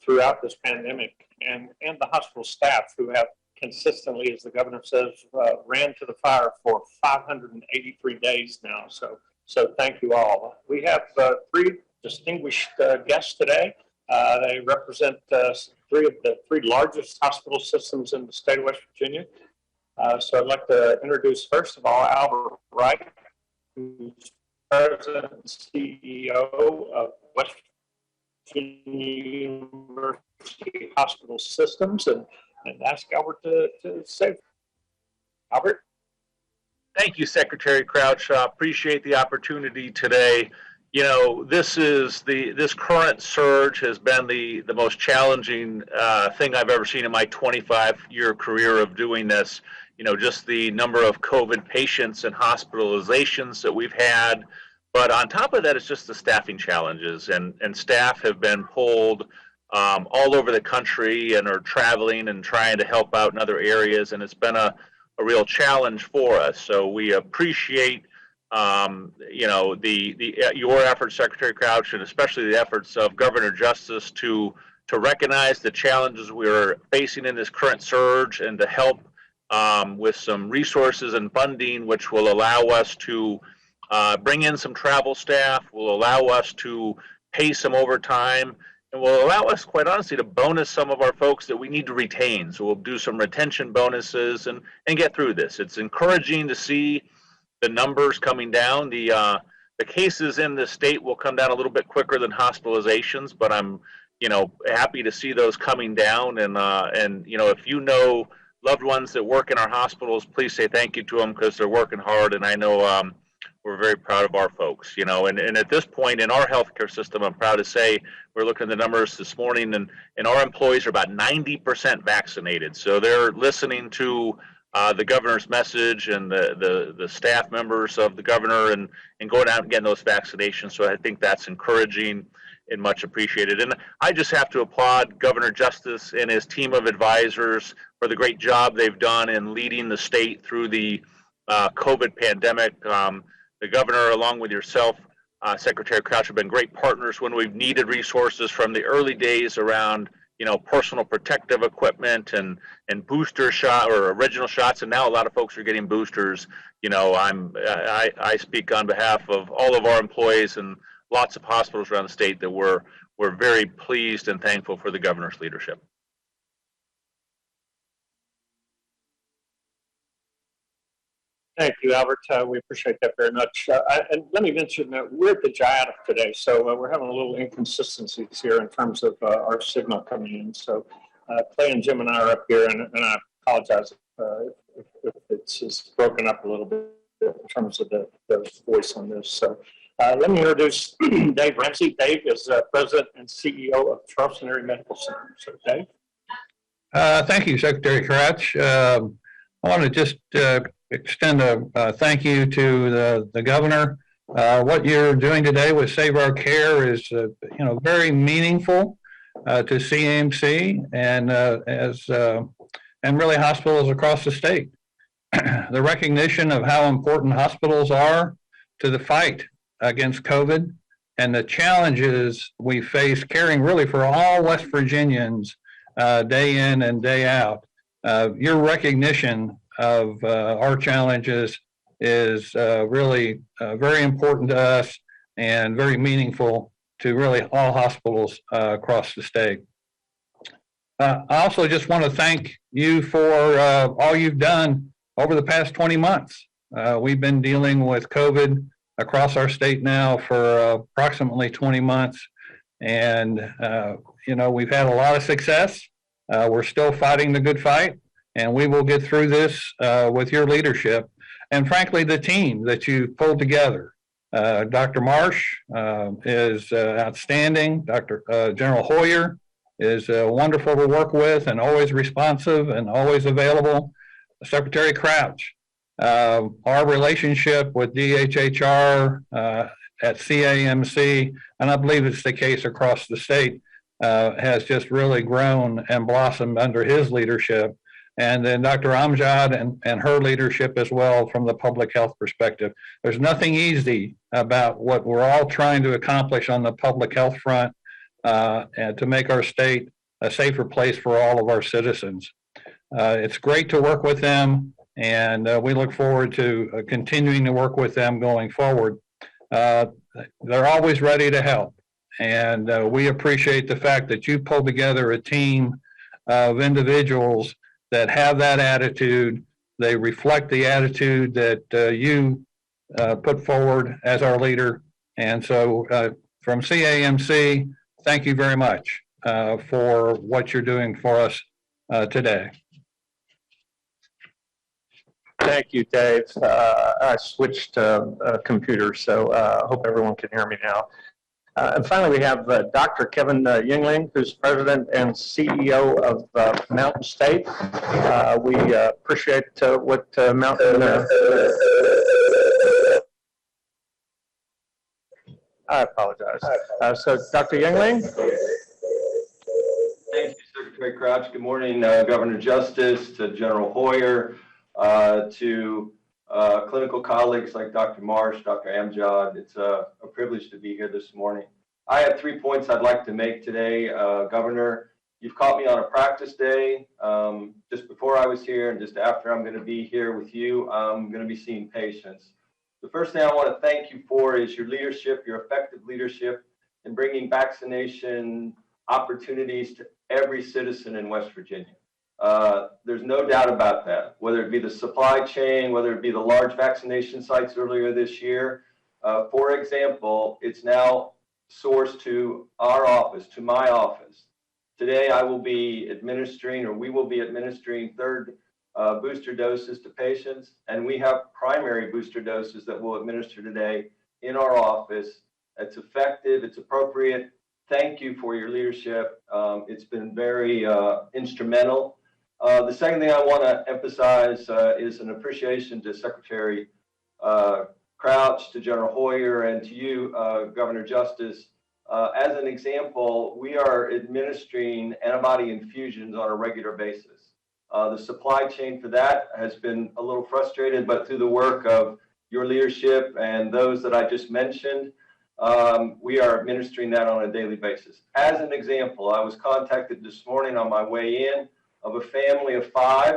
throughout this pandemic and the hospital staff who have consistently, as the governor says, ran to the fire for 583 days now. So thank you all. We have three distinguished guests today. They represent three of the three largest hospital systems in the state of West Virginia. So I'd like to introduce, first of all, Albert Wright, who's President and CEO of West Virginia University Hospital Systems, and ask Albert to say. Albert? Thank you, Secretary Crouch. Appreciate the opportunity today. You know, this current surge has been the most challenging thing I've ever seen in my 25-year career of doing this. You know, just the number of COVID patients and hospitalizations that we've had. But on top of that, it's just the staffing challenges, and staff have been pulled all over the country and are traveling and trying to help out in other areas, and it's been a real challenge for us. So we appreciate you know, your efforts, Secretary Crouch, and especially the efforts of Governor Justice to recognize the challenges we're facing in this current surge and to help with some resources and funding, which will allow us to bring in some travel staff, will allow us to pay some overtime, and will allow us, quite honestly, to bonus some of our folks that we need to retain. So we'll do some retention bonuses and get through this. It's encouraging to see the numbers coming down. The cases in the state will come down a little bit quicker than hospitalizations, but I'm, you know, happy to see those coming down. And you know, if you know loved ones that work in our hospitals, please say thank you to them, because they're working hard, and I know we're very proud of our folks, you know, and at this point in our healthcare system, I'm proud to say we're looking at the numbers this morning, and our employees are about 90% vaccinated. So they're listening to the governor's message and the staff members of the governor and going out and getting those vaccinations. So I think that's encouraging and much appreciated. And I just have to applaud Governor Justice and his team of advisors for the great job they've done in leading the state through the COVID pandemic. The governor, along with yourself, Secretary Crouch, have been great partners when we've needed resources from the early days around, you know, personal protective equipment and booster shot or original shots, and now a lot of folks are getting boosters. You know, I speak on behalf of all of our employees and lots of hospitals around the state that we're very pleased and thankful for the governor's leadership. Thank you, Albert. We appreciate that very much. And let me mention that we're at the GIADA today, so we're having a little inconsistencies here in terms of our signal coming in. So Clay and Jim and I are up here, and I apologize if it's just broken up a little bit in terms of the voice on this. So let me introduce Dave Ramsey. Dave is President and CEO of Charleston Area Medical Center. So Dave. Thank you, Secretary Crouch. I want to just extend a thank you to the governor. What you're doing today with Save Our Care is, you know, very meaningful to CMC and really hospitals across the state. The recognition of how important hospitals are to the fight against COVID and the challenges we face caring really for all West Virginians day in and day out. Your recognition of our challenges is really very important to us and very meaningful to really all hospitals across the state. I also just want to thank you for all you've done over the past 20 months. We've been dealing with COVID across our state now for approximately 20 months. And, we've had a lot of success. We're still fighting the good fight, and we will get through this with your leadership. And frankly, the team that you pulled together. Dr. Marsh is outstanding. Dr. General Hoyer is wonderful to work with and always responsive and always available. Secretary Crouch, our relationship with DHHR at CAMC, and I believe it's the case across the state, has just really grown and blossomed under his leadership. And then Dr. Amjad and her leadership as well from the public health perspective. There's nothing easy about what we're all trying to accomplish on the public health front and to make our state a safer place for all of our citizens. It's great to work with them, and we look forward to continuing to work with them going forward. They're always ready to help, and we appreciate the fact that you pulled together a team of individuals that have that attitude. They reflect the attitude that you put forward as our leader. And so from CAMC, thank you very much for what you're doing for us today. Thank you, Dave. I switched computers, so I hope everyone can hear me now. And finally, we have Dr. Kevin Yingling, who's President and CEO of Mountain State. We appreciate what Mountain... I apologize. So, Dr. Yingling? Thank you, Secretary Crouch. Good morning, Governor Justice, to General Hoyer, to clinical colleagues like Dr. Marsh, Dr. Amjad. It's a privilege to be here this morning. I have 3 points I'd like to make today. Governor, you've caught me on a practice day. Just before I was here and just after I'm going to be here with you, I'm going to be seeing patients. The first thing I want to thank you for is your leadership, your effective leadership in bringing vaccination opportunities to every citizen in West Virginia. There's no doubt about that, whether it be the supply chain, whether it be the large vaccination sites earlier this year. For example, it's now sourced to our office, to my office. Today, I will be administering, or we will be administering third booster doses to patients, and we have primary booster doses that we'll administer today in our office. It's effective, it's appropriate. Thank you for your leadership. It's been very instrumental. The second thing I want to emphasize is an appreciation to Secretary Crouch, to General Hoyer, and to you, Governor Justice. As an example, we are administering antibody infusions on a regular basis. The supply chain for that has been a little frustrated, but through the work of your leadership and those that I just mentioned, we are administering that on a daily basis. As an example, I was contacted this morning on my way in of a family of 5.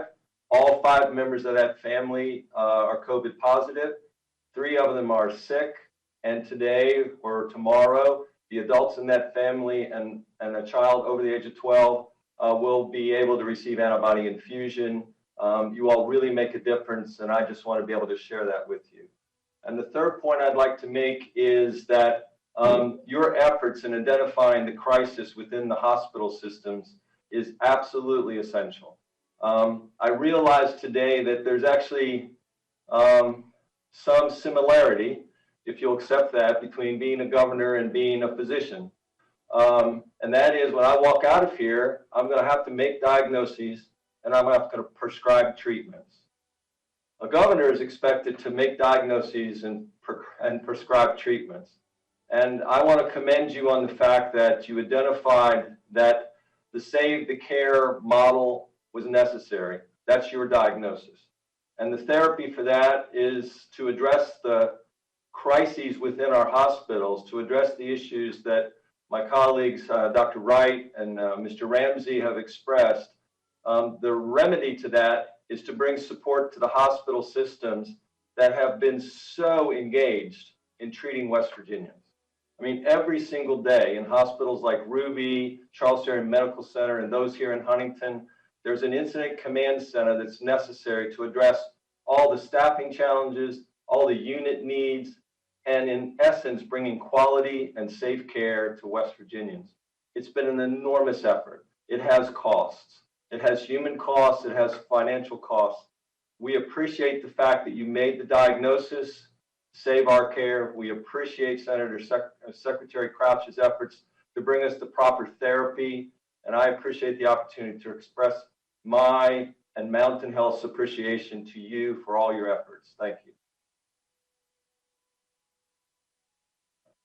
All 5 members of that family are COVID positive. 3 of them are sick, and today or tomorrow, the adults in that family and a child over the age of 12 will be able to receive antibody infusion. You all really make a difference, and I just want to be able to share that with you. And the third point I'd like to make is that your efforts in identifying the crisis within the hospital systems is absolutely essential. I realize today that there's actually some similarity, if you'll accept that, between being a governor and being a physician. And that is, when I walk out of here, I'm going to have to make diagnoses and I'm going to have to prescribe treatments. A governor is expected to make diagnoses and prescribe treatments. And I want to commend you on the fact that you identified that the Save the Care model was necessary. That's your diagnosis. And the therapy for that is to address the crises within our hospitals, to address the issues that my colleagues, Dr. Wright and Mr. Ramsey, have expressed. The remedy to that is to bring support to the hospital systems that have been so engaged in treating West Virginians. I mean, every single day in hospitals like Ruby, Charles Area Medical Center, and those here in Huntington, there's an incident command center that's necessary to address all the staffing challenges, all the unit needs, and in essence, bringing quality and safe care to West Virginians. It's been an enormous effort. It has costs. It has human costs. It has financial costs. We appreciate the fact that you made the diagnosis, save our care. We appreciate Secretary Crouch's efforts to bring us the proper therapy. And I appreciate the opportunity to express my and Mountain Health's appreciation to you for all your efforts. Thank you.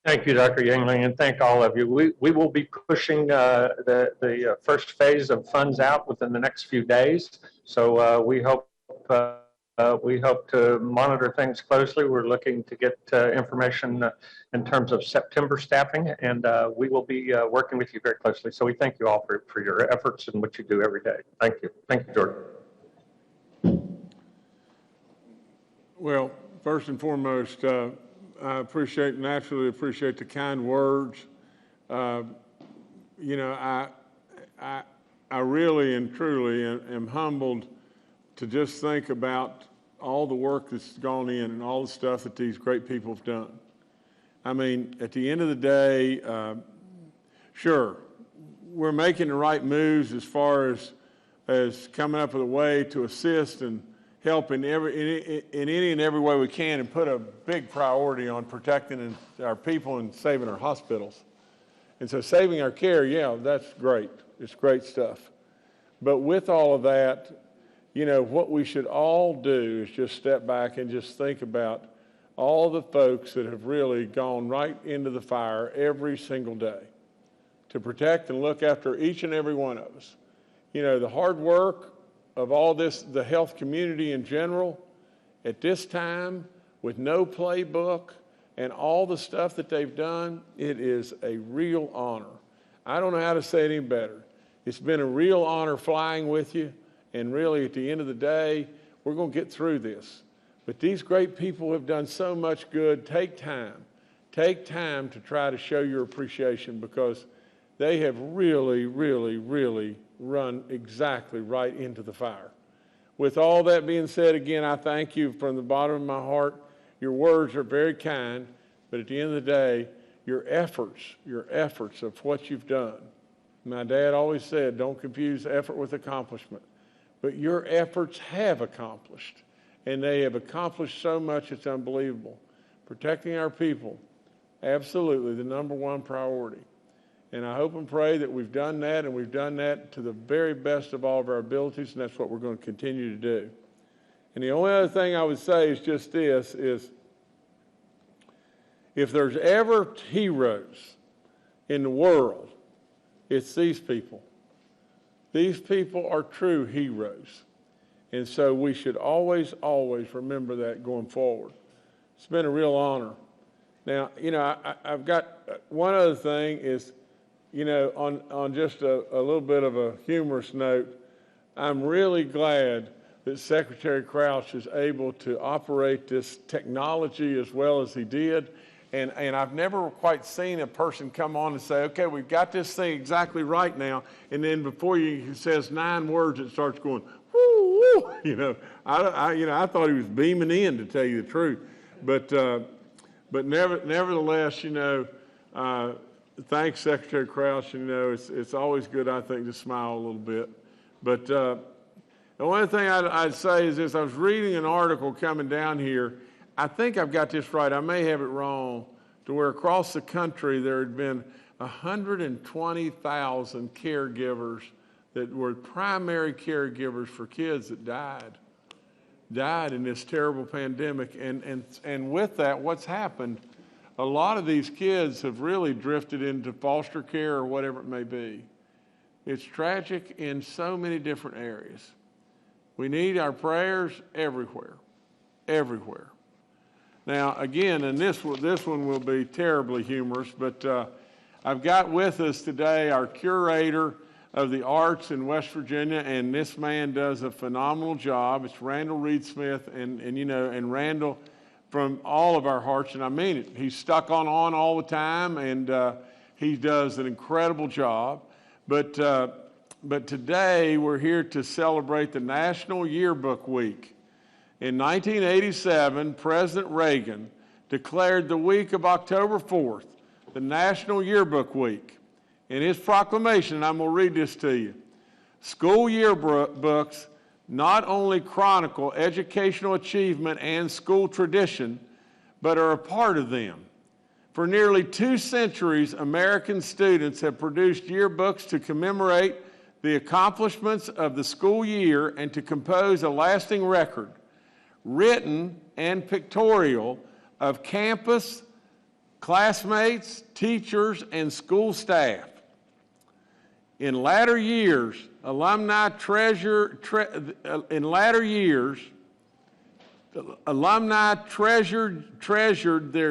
Thank you, Dr. Yingling, and thank all of you. We will be pushing the first phase of funds out within the next few days. So we hope to monitor things closely. We're looking to get information in terms of September staffing, and we will be working with you very closely. So we thank you all for your efforts and what you do every day. Thank you. Thank you, Jordan. Well, first and foremost, I naturally appreciate the kind words. You know, I really and truly am humbled to just think about all the work that's gone in and all the stuff that these great people have done. I mean, at the end of the day, sure, we're making the right moves as far as coming up with a way to assist and help in any and every way we can, and put a big priority on protecting our people and saving our hospitals. And so saving our care, yeah, that's great. It's great stuff. But with all of that, you know, what we should all do is just step back and just think about all the folks that have really gone right into the fire every single day to protect and look after each and every one of us. You know, the hard work of all this, the health community in general, at this time, with no playbook and all the stuff that they've done, it is a real honor. I don't know how to say it any better. It's been a real honor flying with you, and really at the end of the day, we're going to get through this. But these great people have done so much good. Take time to try to show your appreciation, because they have really, really, really run exactly right into the fire. With all that being said, again, I thank you from the bottom of my heart. Your words are very kind, but at the end of the day, your efforts of what you've done. My dad always said, don't confuse effort with accomplishment. But your efforts have accomplished, and they have accomplished so much it's unbelievable. Protecting our people, absolutely the number one priority. And I hope and pray that we've done that, and we've done that to the very best of all of our abilities, and that's what we're going to continue to do. And the only other thing I would say is just this, is if there's ever heroes in the world, it's these people. These people are true heroes. And so we should always, always remember that going forward. It's been a real honor. Now, you know, I've got one other thing is, you know, on just a little bit of a humorous note, I'm really glad that Secretary Crouch is able to operate this technology as well as he did. And I've never quite seen a person come on and say, okay, we've got this thing exactly right now. And then before he says 9 words, it starts going, whoo, whoo. You know, I thought he was beaming in, to tell you the truth. But nevertheless, you know, thanks, Secretary Crouch. You know, it's always good, I think, to smile a little bit. But the one thing I'd say is this. I was reading an article coming down here. I think I've got this right. I may have it wrong, to where across the country there had been 120,000 caregivers that were primary caregivers for kids that died in this terrible pandemic. And with that, what's happened, a lot of these kids have really drifted into foster care or whatever it may be. It's tragic in so many different areas. We need our prayers everywhere, everywhere. Now, again, and this one will be terribly humorous, but I've got with us today our curator of the arts in West Virginia, and this man does a phenomenal job. It's Randall Reed Smith, and you know, and Randall, from all of our hearts, and I mean it. He's stuck on all the time, and he does an incredible job. But today we're here to celebrate the National Yearbook Week. In 1987, President Reagan declared the week of October 4th the National Yearbook Week. In his proclamation, and I'm going to read this to you, school yearbooks not only chronicle educational achievement and school tradition, but are a part of them. For nearly 2 centuries, American students have produced yearbooks to commemorate the accomplishments of the school year and to compose a lasting record, written and pictorial, of campus, classmates, teachers, and school staff. In latter years, alumni treasured their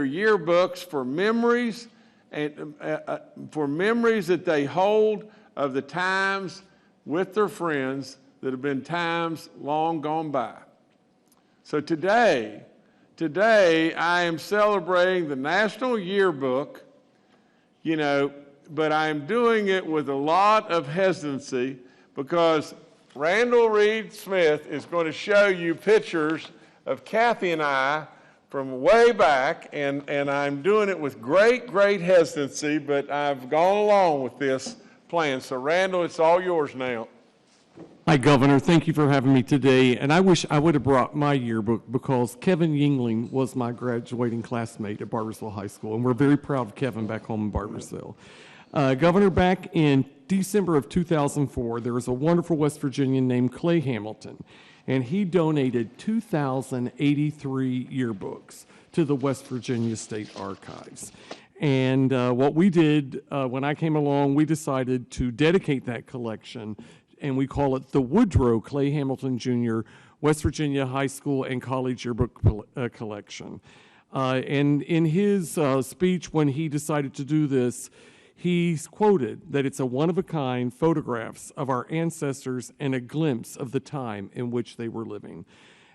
yearbooks for memories that they hold of the times with their friends that have been times long gone by. So today I am celebrating the National Yearbook, but I'm doing it with a lot of hesitancy because Randall Reed Smith is going to show you pictures of Kathy and I from way back, and I'm doing it with great hesitancy, but I've gone along with this plan. So Randall, it's all yours now. Hi, Governor. Thank you for having me today. And I wish I would have brought my yearbook because Kevin Yingling was my graduating classmate at Barbersville High School, and we're very proud of Kevin back home in Barbersville. Governor, back in December of 2004, there was a wonderful West Virginian named Clay Hamilton, and he donated 2,083 yearbooks to the West Virginia State Archives. And what we did when I came along, we decided to dedicate that collection, and we call it the Woodrow Clay Hamilton Jr. West Virginia High School and College Yearbook Collection. And in his speech when he decided to do this, he quoted that it's a one-of-a-kind photographs of our ancestors and a glimpse of the time in which they were living.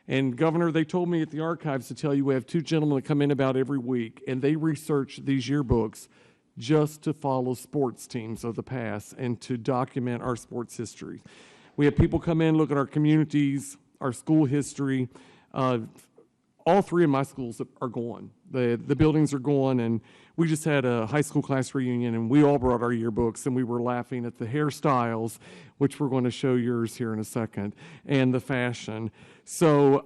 And Governor, they told me at the archives to tell you we have 2 gentlemen that come in about every week, and they research these yearbooks just to follow sports teams of the past and to document our sports history. We have people come in, look at our communities, our school history. All 3 of my schools are gone. The buildings are gone, and we just had a high school class reunion, and we all brought our yearbooks, and we were laughing at the hairstyles, which we're going to show yours here in a second, and the fashion. So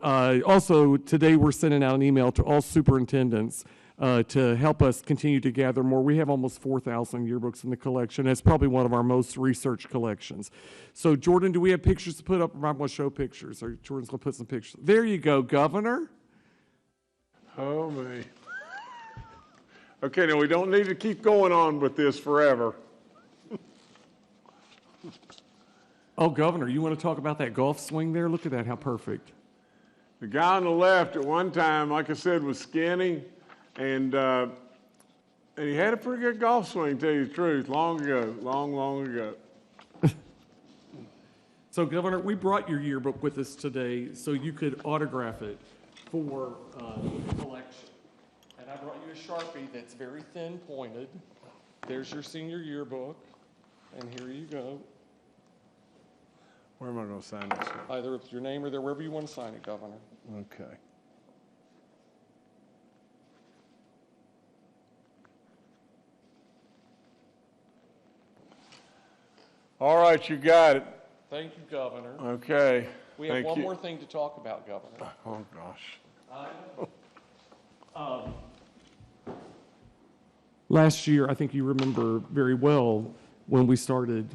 also today we're sending out an email to all superintendents to help us continue to gather more. We have almost 4,000 yearbooks in the collection. It's probably one of our most researched collections. So Jordan, do we have pictures to put up? I'm going to show pictures. Or Jordan's going to put some pictures. There you go, Governor. Oh, me. Okay, now we don't need to keep going on with this forever. Oh, Governor, you want to talk about that golf swing there? Look at that, how perfect. The guy on the left at one time, like I said, was skinny, and he had a pretty good golf swing, to tell you the truth, long ago, long ago. So, Governor, we brought your yearbook with us today so you could autograph it for the collection. And I brought you a Sharpie that's very thin pointed. There's your senior yearbook, and here you go. Where am I going to sign this? Either with your name or there, wherever you want to sign it, Governor. Okay. All right, you got it. Thank you, Governor. Okay. We have one more thing to talk about, Governor. Oh, gosh. Last year, I think you remember very well when we started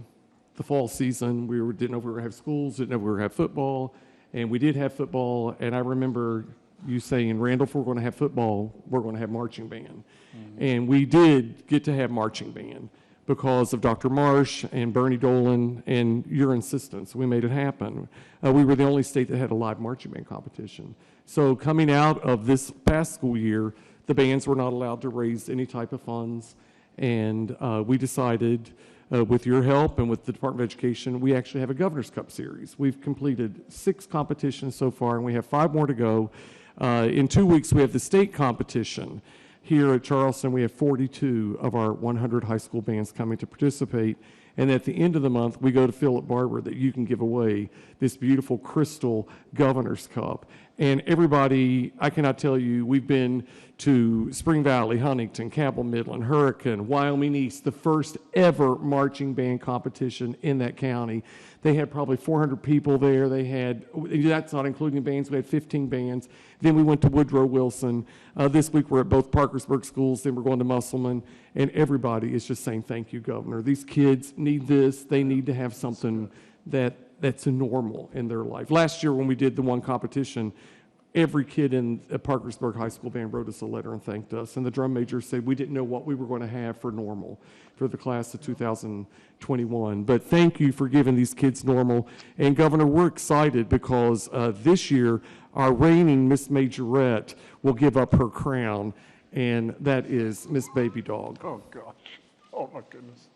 the fall season, we didn't know if we were going to have schools, didn't know if we were going to have football, and we did have football, and I remember you saying, Randall, if we're going to have football, we're going to have marching band. Mm-hmm. And we did get to have marching band because of Dr. Marsh and Bernie Dolan and your insistence. We made it happen. We were the only state that had a live marching band competition. So coming out of this past school year, the bands were not allowed to raise any type of funds, and we decided, with your help and with the Department of Education, we actually have a Governor's Cup series. We've completed 6 competitions so far, and we have 5 more to go. In 2 weeks, we have the state competition. Here at Charleston, we have 42 of our 100 high school bands coming to participate. And at the end of the month, we go to Philip Barber that you can give away this beautiful crystal Governor's Cup. And everybody, I cannot tell you, we've been to Spring Valley, Huntington, Cabell Midland, Hurricane, Wyoming East, the first ever marching band competition in that county. They had probably 400 people there. They had, that's not including bands, we had 15 bands. Then we went to Woodrow Wilson. This week we're at both Parkersburg schools, then we're going to Musselman, and everybody is just saying, thank you, Governor. These kids need this. They need to have something that's normal in their life. Last year when we did the one competition, every kid in a Parkersburg High School band wrote us a letter and thanked us. And the drum major said we didn't know what we were going to have for normal for the class of 2021. But thank you for giving these kids normal. And Governor, we're excited because this year our reigning Miss Majorette will give up her crown, and that is Miss Baby Dog. Oh, gosh. Oh, my goodness.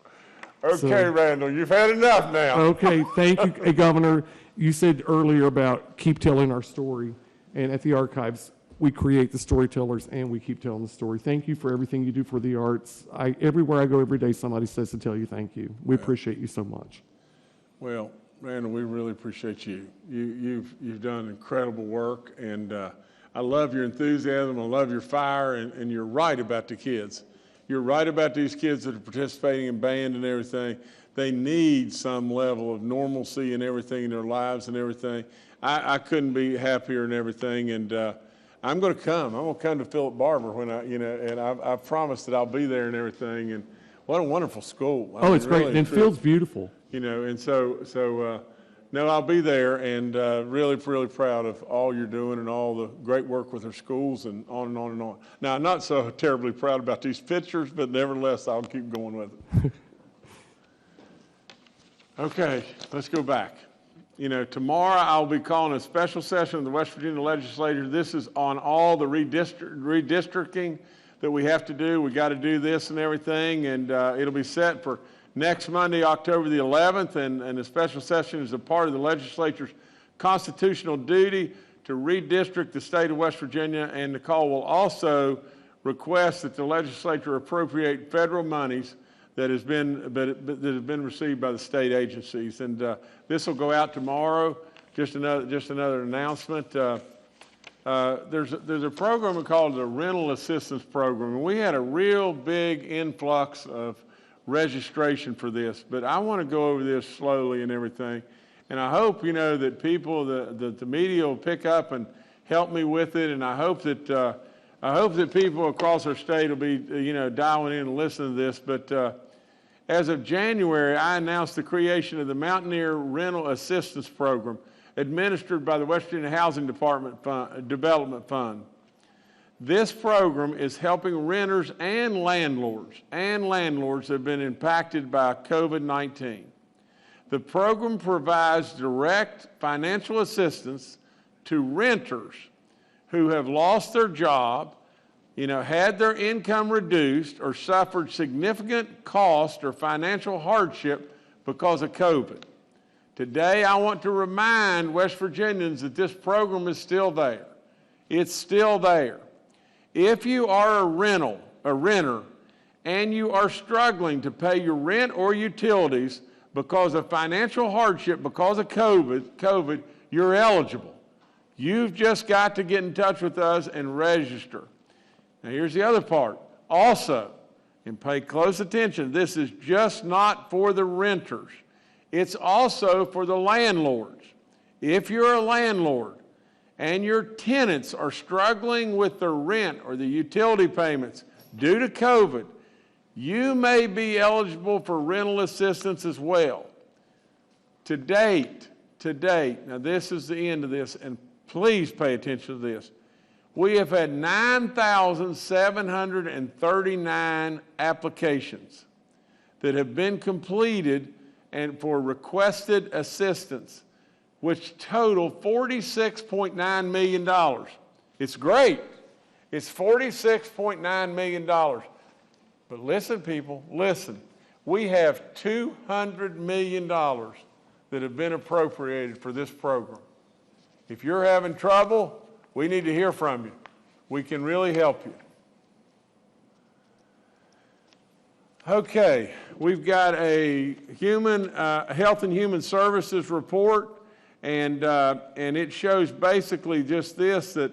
Okay, Randall, you've had enough now. Okay, thank you. Hey, Governor, you said earlier about keep telling our story. And at the archives, we create the storytellers and we keep telling the story. Thank you for everything you do for the arts. Everywhere I go every day, somebody says to tell you thank you. We appreciate you so much. Well, Randall, we really appreciate you. You've done incredible work, and I love your enthusiasm. I love your fire, and you're right about the kids. You're right about these kids that are participating in band and everything. They need some level of normalcy and everything in their lives and everything. I couldn't be happier and everything, and I'm going to come. I'm going to come to Philip Barber when and I've promised that I'll be there and everything. And what a wonderful school! Oh, it's great, and Phil's beautiful. And so no, I'll be there, and really proud of all you're doing and all the great work with our schools and on and on and on. Now, I'm not so terribly proud about these pictures, but nevertheless, I'll keep going with it. Okay, let's go back. Tomorrow I'll be calling a special session of the West Virginia Legislature. This is on all the redistricting that we have to do. We got to do this and everything, and it'll be set for next Monday, October the 11th, and the special session is a part of the legislature's constitutional duty to redistrict the state of West Virginia, and the call will also request that the legislature appropriate federal monies that has been received by the state agencies, and this will go out tomorrow. Just another announcement. There's a program called the Rental Assistance Program, and we had a real big influx of registration for this. But I want to go over this slowly and everything, and I hope that people, the media will pick up and help me with it, and I hope that people across our state will be dialing in and listening to this. But as of January, I announced the creation of the Mountaineer Rental Assistance Program, administered by the West Virginia Housing Development Fund. This program is helping renters and landlords that have been impacted by COVID-19. The program provides direct financial assistance to renters who have lost their job, had their income reduced, or suffered significant cost or financial hardship because of COVID. Today, I want to remind West Virginians that this program is still there. It's still there. If you are a renter, and you are struggling to pay your rent or utilities because of financial hardship because of COVID, you're eligible. You've just got to get in touch with us and register. Now, here's the other part. Also, and pay close attention, this is just not for the renters. It's also for the landlords. If you're a landlord and your tenants are struggling with their rent or the utility payments due to COVID, you may be eligible for rental assistance as well. To date, now this is the end of this, and please pay attention to this. We have had 9,739 applications that have been completed and for requested assistance, which total $46.9 million. It's great. It's $46.9 million. But listen, people, listen. We have $200 million that have been appropriated for this program. If you're having trouble We need to hear from you. We can really help you. Okay, we've got a Health and Human Services report, and it shows basically just this, and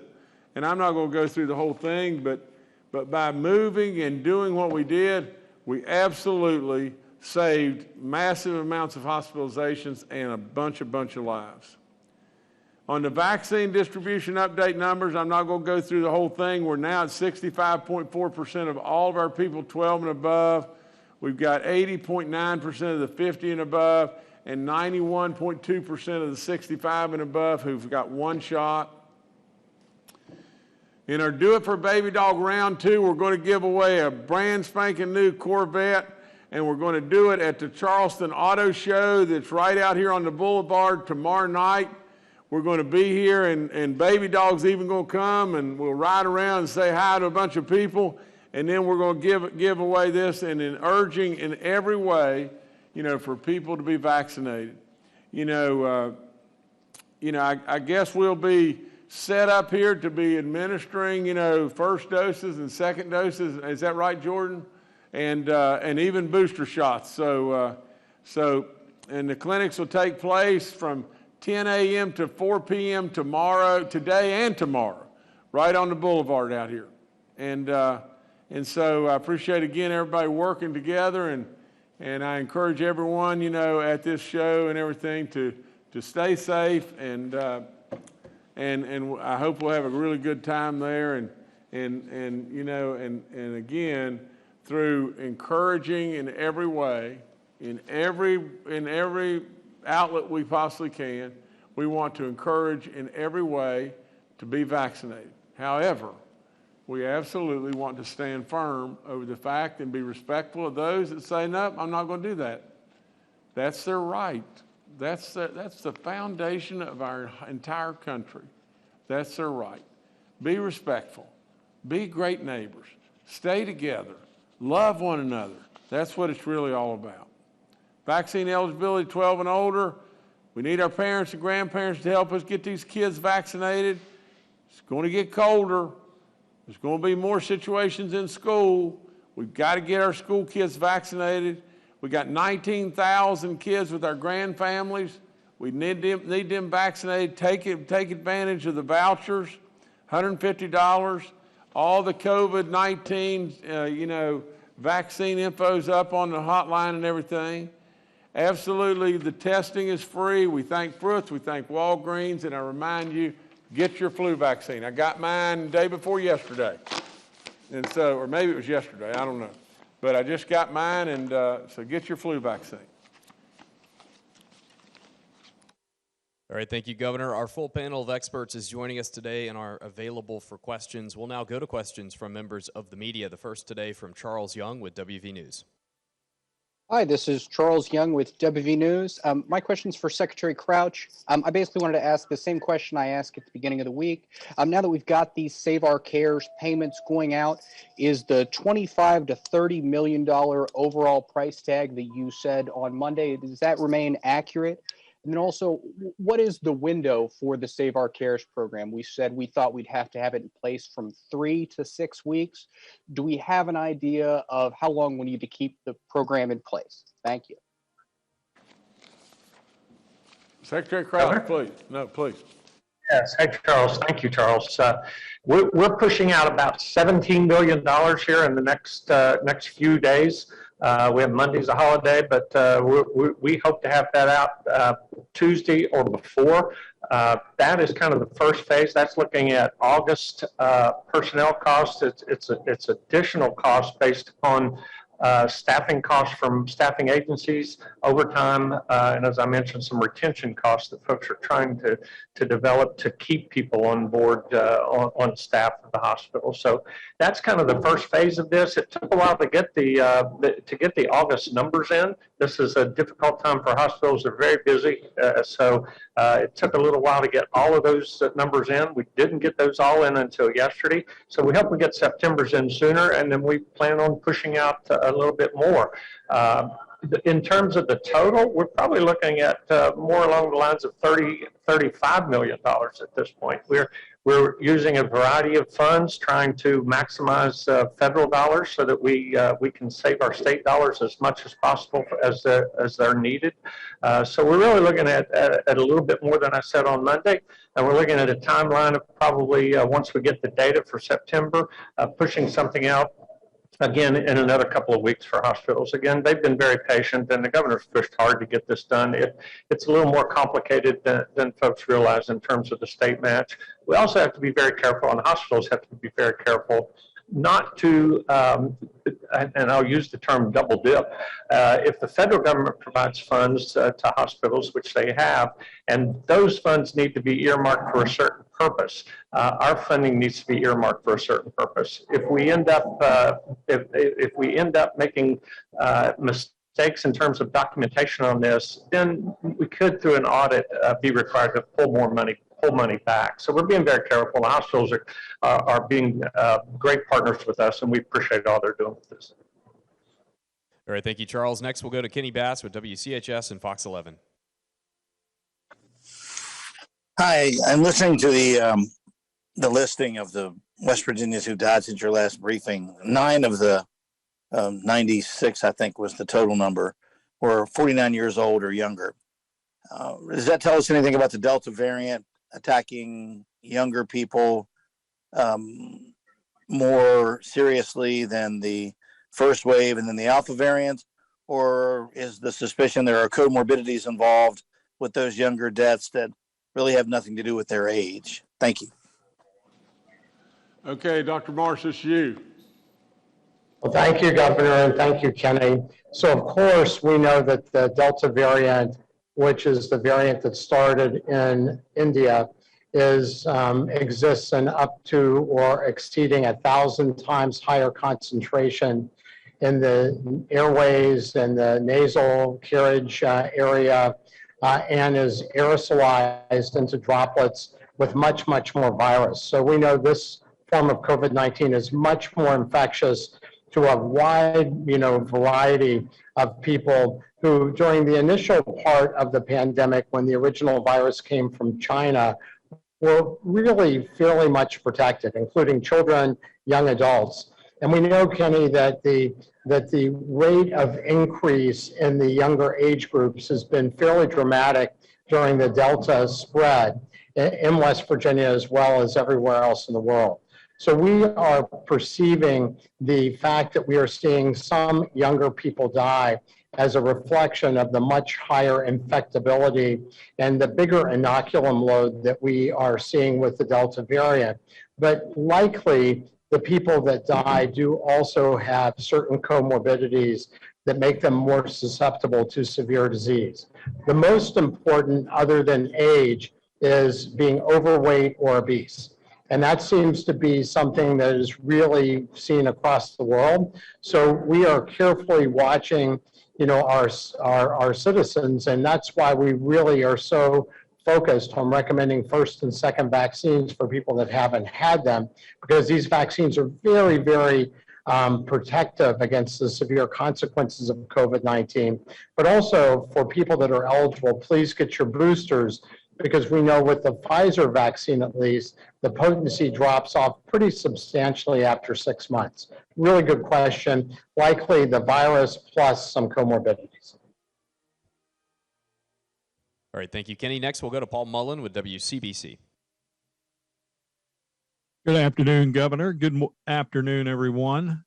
I'm not going to go through the whole thing, but by moving and doing what we did, we absolutely saved massive amounts of hospitalizations and a bunch of lives. On the vaccine distribution update numbers, I'm not going to go through the whole thing. We're now at 65.4% of all of our people 12 and above. We've got 80.9% of the 50 and above, and 91.2% of the 65 and above who've got one shot. In our Do It for Baby Dog Round 2, we're going to give away a brand spanking new Corvette, and we're going to do it at the Charleston Auto Show that's right out here on the boulevard tomorrow night. We're going to be here, and Baby Dog's even going to come, and we'll ride around and say hi to a bunch of people. And then we're going to give away this, and in urging in every way, for people to be vaccinated. I guess we'll be set up here to be administering, first doses and second doses. Is that right, Jordan? And even booster shots. So the clinics will take place from 10 a.m. to 4 p.m. today and tomorrow, right on the boulevard out here. And so I appreciate, again, everybody working together, and I encourage everyone, at this show and everything to stay safe, and I hope we'll have a really good time there, and again, through encouraging in every way, in every outlet we possibly can, we want to encourage in every way to be vaccinated. However, we absolutely want to stand firm over the fact and be respectful of those that say, no, I'm not going to do that. That's their right. That's the foundation of our entire country. That's their right. Be respectful. Be great neighbors. Stay together. Love one another. That's what it's really all about. Vaccine eligibility, 12 and older. We need our parents and grandparents to help us get these kids vaccinated. It's going to get colder. There's going to be more situations in school. We've got to get our school kids vaccinated. We got 19,000 kids with our grand families. We need them vaccinated. Take advantage of the vouchers, $150. All the COVID-19, vaccine info's up on the hotline and everything. Absolutely, the testing is free. We thank Fruits, we thank Walgreens, and I remind you, get your flu vaccine. I got mine the day before yesterday. And so, or maybe it was yesterday, I don't know. But I just got mine, and so get your flu vaccine. All right, thank you, Governor. Our full panel of experts is joining us today and are available for questions. We'll now go to questions from members of the media. The first today from Charles Young with WV News. Hi, this is Charles Young with WV News. My question's for Secretary Crouch. I basically wanted to ask the same question I asked at the beginning of the week. Now that we've got these Save Our Cares payments going out, is the $25 to $30 million overall price tag that you said on Monday, does that remain accurate? And then also, what is the window for the Save Our Cares program? We said we thought we'd have to have it in place from 3 to 6 weeks. Do we have an idea of how long we need to keep the program in place? Thank you. Secretary Crouch, please. No, please. Yes. Hey, Charles. Thank you, Charles. We're pushing out about $17 million here in the next few days. We have Monday's a holiday, but we hope to have that out Tuesday or before. That is kind of the first phase. That's looking at August personnel costs. It's additional costs based upon staffing costs from staffing agencies, overtime, and as I mentioned, some retention costs that folks are trying to develop to keep people on board on staff at the hospital. So that's kind of the first phase of this. It took a while to get the August numbers in. This is a difficult time for hospitals. They're very busy, so it took a little while to get all of those numbers in. We didn't get those all in until yesterday, so we hope we get September's in sooner, and then we plan on pushing out a little bit more. in terms of the total, we're probably looking at more along the lines of $35 million at this point. We're using a variety of funds, trying to maximize federal dollars so that we can save our state dollars as much as possible as they're needed. So we're really looking at a little bit more than I said on Monday, and we're looking at a timeline of probably once we get the data for September, pushing something out again in another couple of weeks for hospitals. Again, they've been very patient, and the governor's pushed hard to get this done. It's a little more complicated than folks realize in terms of the state match. We also have to be very careful, and the hospitals have to be very careful not to, and I'll use the term double dip, if the federal government provides funds to hospitals, which they have, and those funds need to be earmarked for a certain purpose, our funding needs to be earmarked for a certain purpose. If we end up, if we end up making mistakes in terms of documentation on this, then we could, through an audit, be required to pull money back. So we're being very careful. The hospitals are being great partners with us, and we appreciate all they're doing with this. All right, thank you, Charles. Next, we'll go to Kenny Bass with WCHS and Fox 11. Hi, I'm listening to the listing of the West Virginians who died since your last briefing. 9 of the 96, I think, was the total number, were 49 years old or younger. Does that tell us anything about the Delta variant attacking younger people more seriously than the first wave and then the Alpha variant? Or is the suspicion there are comorbidities involved with those younger deaths that really have nothing to do with their age? Thank you. Okay, Dr. Marsh, it's you. Well, thank you, Governor, and thank you, Kenny. So, of course, we know that the Delta variant, which is the variant that started in India, exists in up to or exceeding 1,000 times higher concentration in the airways and the nasal carriage area, and is aerosolized into droplets with much, much more virus. So we know this form of COVID-19 is much more infectious to a wide, variety of people who, during the initial part of the pandemic, when the original virus came from China, were really fairly much protected, including children, young adults. And we know, Kenny, that the rate of increase in the younger age groups has been fairly dramatic during the Delta spread in West Virginia as well as everywhere else in the world. So we are perceiving the fact that we are seeing some younger people die as a reflection of the much higher infectability and the bigger inoculum load that we are seeing with the Delta variant. But likely, the people that die do also have certain comorbidities that make them more susceptible to severe disease. The most important, other than age, is being overweight or obese. And that seems to be something that is really seen across the world. So we are carefully watching, our citizens, and that's why we really are so focused on recommending first and second vaccines for people that haven't had them, because these vaccines are very, very protective against the severe consequences of COVID-19. But also for people that are eligible, please get your boosters, because we know with the Pfizer vaccine, at least, the potency drops off pretty substantially after 6 months. Really good question. Likely the virus plus some comorbidities. All right, thank you, Kenny. Next, we'll go to Paul Mullen with WCBC. Good afternoon, Governor. Good afternoon, everyone.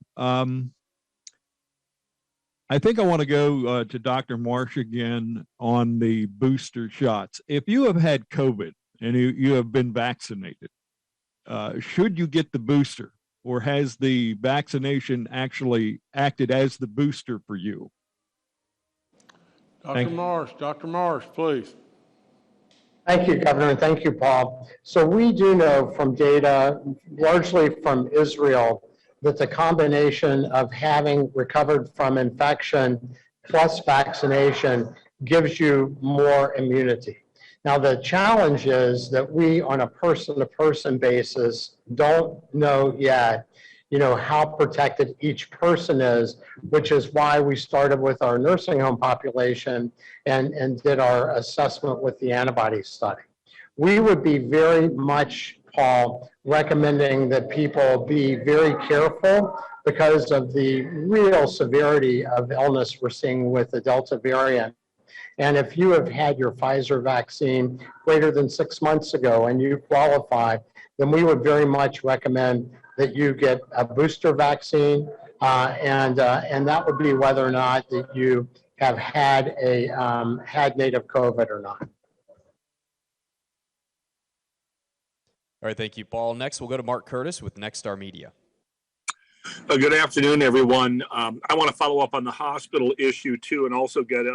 I think I want to go to Dr. Marsh again on the booster shots. If you have had COVID and you have been vaccinated, should you get the booster, or has the vaccination actually acted as the booster for you? Dr. Marsh, please. Thank you, Governor, and thank you, Paul. So we do know from data, largely from Israel, that the combination of having recovered from infection plus vaccination gives you more immunity. Now, the challenge is that we, on a person-to-person basis, don't know yet how protected each person is, which is why we started with our nursing home population and did our assessment with the antibody study. We would be very much, Paul, recommending that people be very careful because of the real severity of illness we're seeing with the Delta variant. And if you have had your Pfizer vaccine greater than 6 months ago and you qualify, then we would very much recommend that you get a booster vaccine, and that would be whether or not that you have had had native COVID or not. All right, thank you, Paul. Next, we'll go to Mark Curtis with Nexstar Media. Good afternoon, everyone. I want to follow up on the hospital issue, too, and also get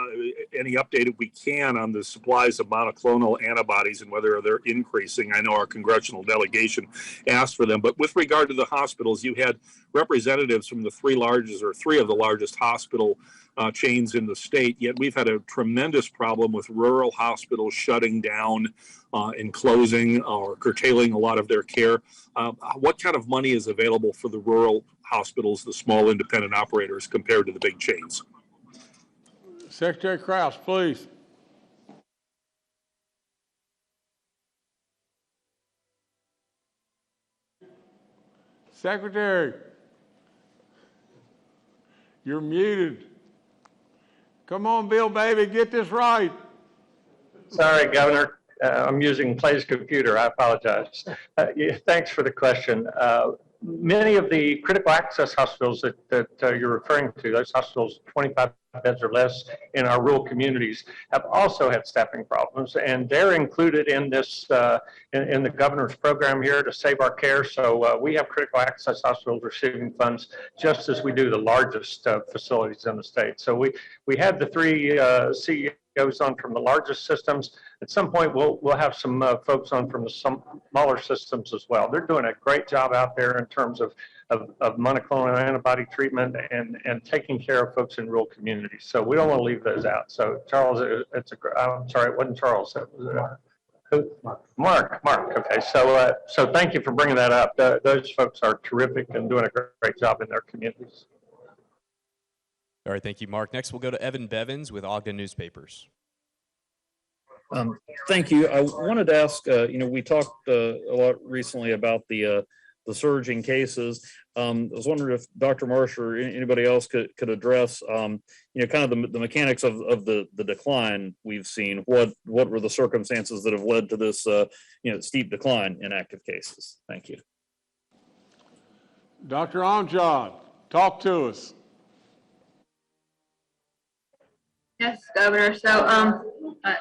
any update if we can on the supplies of monoclonal antibodies and whether they're increasing. I know our congressional delegation asked for them. But with regard to the hospitals, you had representatives from the three of the largest hospital chains in the state, yet we've had a tremendous problem with rural hospitals shutting down and closing or curtailing a lot of their care. What kind of money is available for the rural hospitals, the small independent operators, compared to the big chains? Secretary Krause, please. Secretary, you're muted. Come on, Bill, baby, get this right. Sorry, Governor. I'm using Clay's computer. I apologize. Thanks for the question. Many of the critical access hospitals that you're referring to, those hospitals 25 beds or less in our rural communities, have also had staffing problems, and they're included in this in the governor's program here to Save Our Care. So we have critical access hospitals receiving funds just as we do the largest facilities in the state. So we had the three CEOs on from the largest systems. At some point, we'll have some folks on from the smaller systems as well. They're doing a great job out there in terms of monoclonal antibody treatment and taking care of folks in rural communities. So we don't want to leave those out. So Charles, I'm sorry, it wasn't Charles. It was, Mark. Okay, so thank you for bringing that up. Those folks are terrific and doing a great job in their communities. All right, thank you, Mark. Next, we'll go to Evan Bevins with Ogden Newspapers. Thank you. I wanted to ask, we talked a lot recently about the surging cases. I was wondering if Dr. Marsh or anybody else could address, kind of the mechanics of the decline we've seen. What were the circumstances that have led to this, steep decline in active cases? Thank you. Dr. Amjad, talk to us. Yes, Governor. So I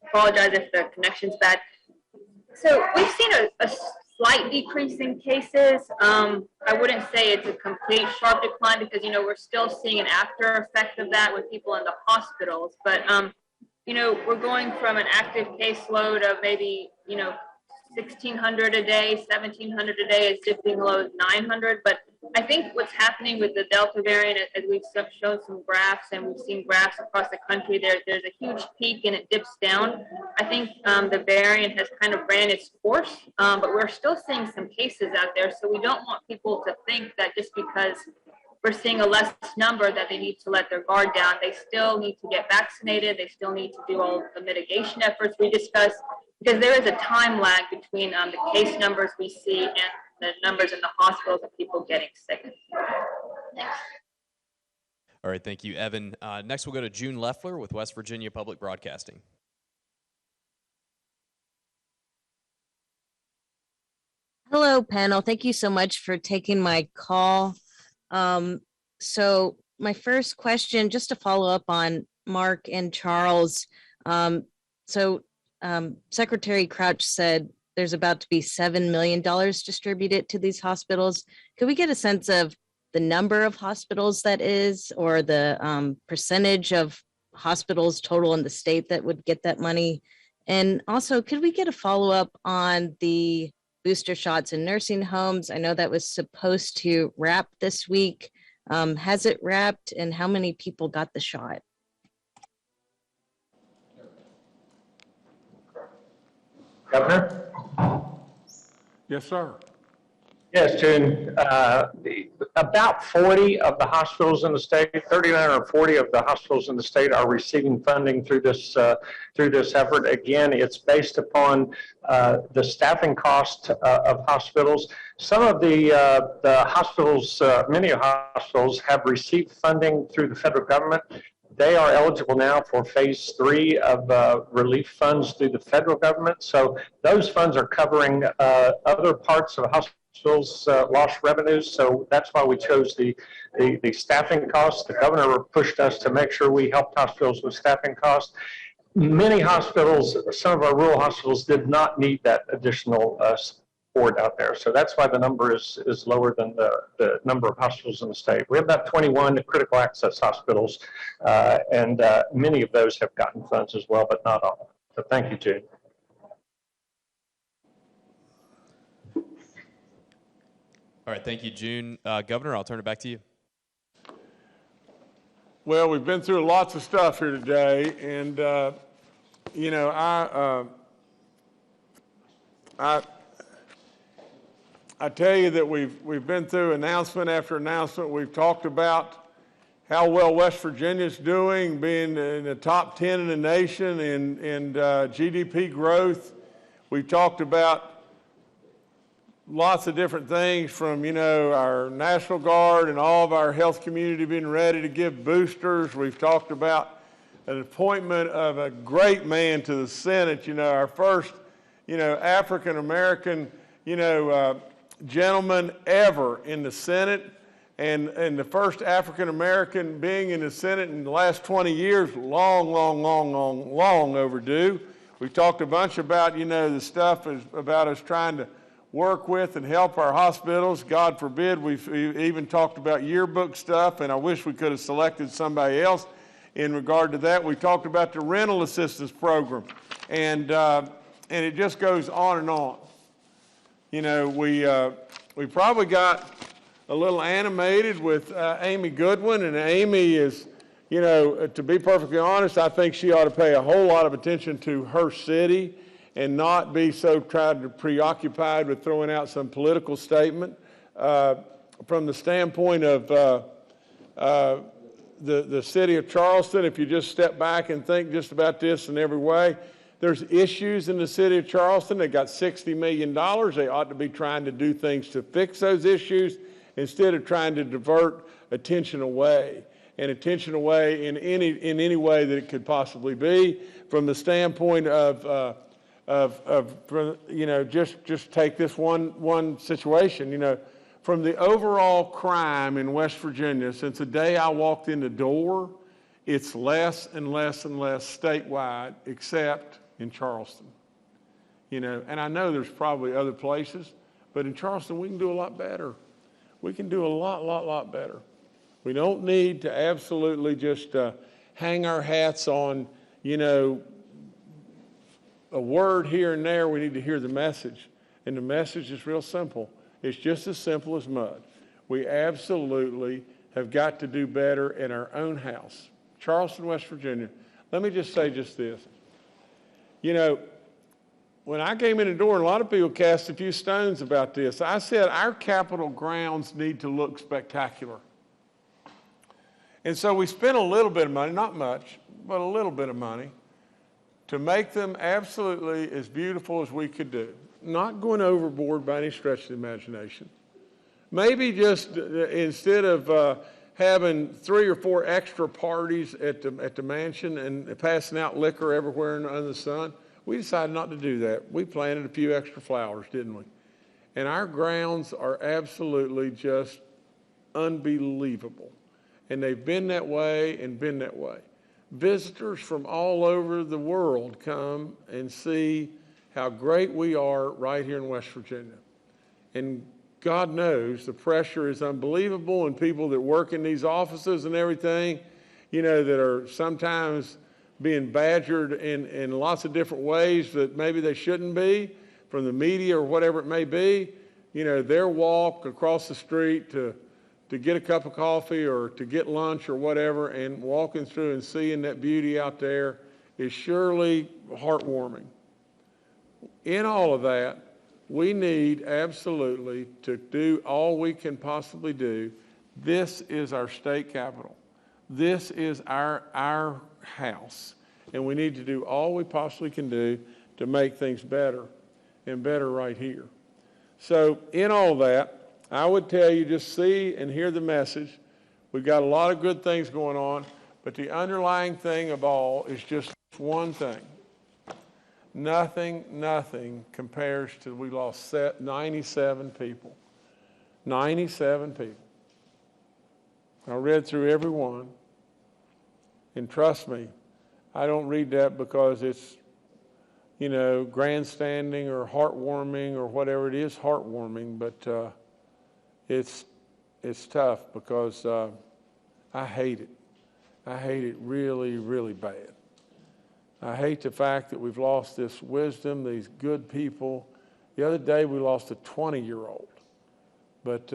apologize if the connection's bad. So we've seen a slight decrease in cases. I wouldn't say it's a complete sharp decline because, we're still seeing an after effect of that with people in the hospitals. But, we're going from an active caseload of maybe, 1,600 a day, 1,700 a day, is dipping below 900. But I think what's happening with the Delta variant, as we've shown some graphs and we've seen graphs across the country, there's a huge peak and it dips down. I think the variant has kind of ran its course, but we're still seeing some cases out there. So we don't want people to think that just because we're seeing a less number that they need to let their guard down. They still need to get vaccinated. They still need to do all the mitigation efforts we discussed, because there is a time lag between the case numbers we see and the numbers in the hospitals of people getting sick. Thanks. All right, thank you, Evan. Next, we'll go to June Leffler with West Virginia Public Broadcasting. Hello, panel. Thank you so much for taking my call. So my first question, just to follow up on Mark and Charles. Secretary Crouch said there's about to be $7 million distributed to these hospitals. Could we get a sense of the number of hospitals that is, or the percentage of hospitals total in the state that would get that money? And also, could we get a follow-up on the booster shots in nursing homes? I know that was supposed to wrap this week. Has it wrapped, and how many people got the shot? Governor? Yes, sir. Yes, June. about 40 of the hospitals in the state, 39 or 40 of the hospitals in the state are receiving funding through this effort. Again, it's based upon the staffing cost of hospitals. Some of the hospitals, many hospitals have received funding through the federal government. They are eligible now for phase 3 of relief funds through the federal government. So those funds are covering other parts of hospitals' lost revenues. So that's why we chose the staffing costs. The governor pushed us to make sure we helped hospitals with staffing costs. Many hospitals, some of our rural hospitals, did not need that additional support out there. So that's why the number is lower than the number of hospitals in the state. We have about 21 critical access hospitals, and many of those have gotten funds as well, but not all. So thank you, June. All right, thank you, June. Governor, I'll turn it back to you. Well, we've been through lots of stuff here today, and you know, I tell you that we've been through announcement after announcement. We've talked about how well West Virginia's doing, being in the top 10 in the nation in GDP growth. We've talked about lots of different things, from, you know, our National Guard and all of our health community being ready to give boosters. We've talked about an appointment of a great man to the Senate, you know, our first, you know, African-American, you know, gentleman ever in the Senate, and the first African-American being in the Senate in the last 20 years, long overdue. We've talked a bunch about, you know, the stuff about us trying to work with and help our hospitals. God forbid, we've even talked about yearbook stuff, and I wish we could have selected somebody else in regard to that. We talked about the rental assistance program, and it just goes on and on. You know, we probably got a little animated with Amy Goodwin, and Amy is, you know, to be perfectly honest, I think she ought to pay a whole lot of attention to her city and not be so preoccupied with throwing out some political statement. From the standpoint of the city of Charleston, if you just step back and think just about this in every way, there's issues in the city of Charleston. They got $60 million. They ought to be trying to do things to fix those issues instead of trying to divert attention away, and attention away in any way that it could possibly be. From the standpoint of you know, just take this one situation, you know, from the overall crime in West Virginia, since the day I walked in the door, it's less and less and less statewide, except in Charleston. You know, and I know there's probably other places, but in Charleston we can do a lot better. We can do a lot better. We don't need to absolutely just hang our hats on, you know, a word here and there. We need to hear the message. And the message is real simple. It's just as simple as mud. We absolutely have got to do better in our own house. Charleston, West Virginia. Let me just say just this. You know, when I came in the door, and a lot of people cast a few stones about this, I said our Capitol grounds need to look spectacular. And so we spent a little bit of money, not much, but a little bit of money, to make them absolutely as beautiful as we could do. Not going overboard by any stretch of the imagination. Maybe just instead of having 3 or 4 extra parties at the mansion and passing out liquor everywhere under the sun, we decided not to do that. We planted a few extra flowers, didn't we? And our grounds are absolutely just unbelievable. And they've been that way and been that way. Visitors from all over the world come and see how great we are right here in West Virginia. And God knows the pressure is unbelievable, and people that work in these offices and everything, you know, that are sometimes being badgered in lots of different ways that maybe they shouldn't be, from the media or whatever it may be. You know, their walk across the street to get a cup of coffee or to get lunch or whatever, and walking through and seeing that beauty out there is surely heartwarming. In all of that, We need absolutely to do all we can possibly do. This is our state capital. This is our house. And we need to do all we possibly can do to make things better and better right here. So in all that, I would tell you, just see and hear the message. We've got a lot of good things going on, but the underlying thing of all is just one thing. Nothing compares to, we lost 97 people. 97 people. I read through every one, and trust me, I don't read that because it's, grandstanding or heartwarming or whatever. It is heartwarming, but it's tough because I hate it. I hate it really, really bad. I hate the fact that we've lost this wisdom, these good people. The other day we lost a 20-year-old, but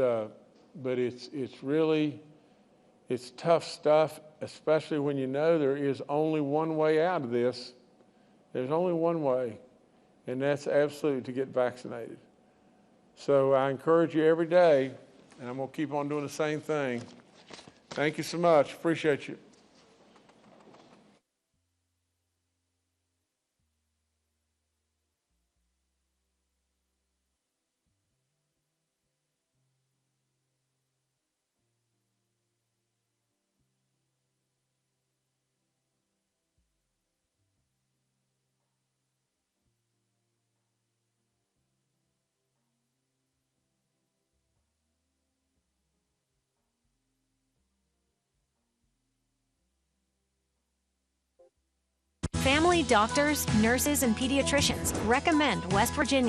it's tough stuff, especially when you know there is only one way out of this. There's only one way, and that's absolutely to get vaccinated. So I encourage you every day, and I'm going to keep on doing the same thing. Thank you so much. Appreciate you. Family doctors, nurses, and pediatricians recommend West Virginia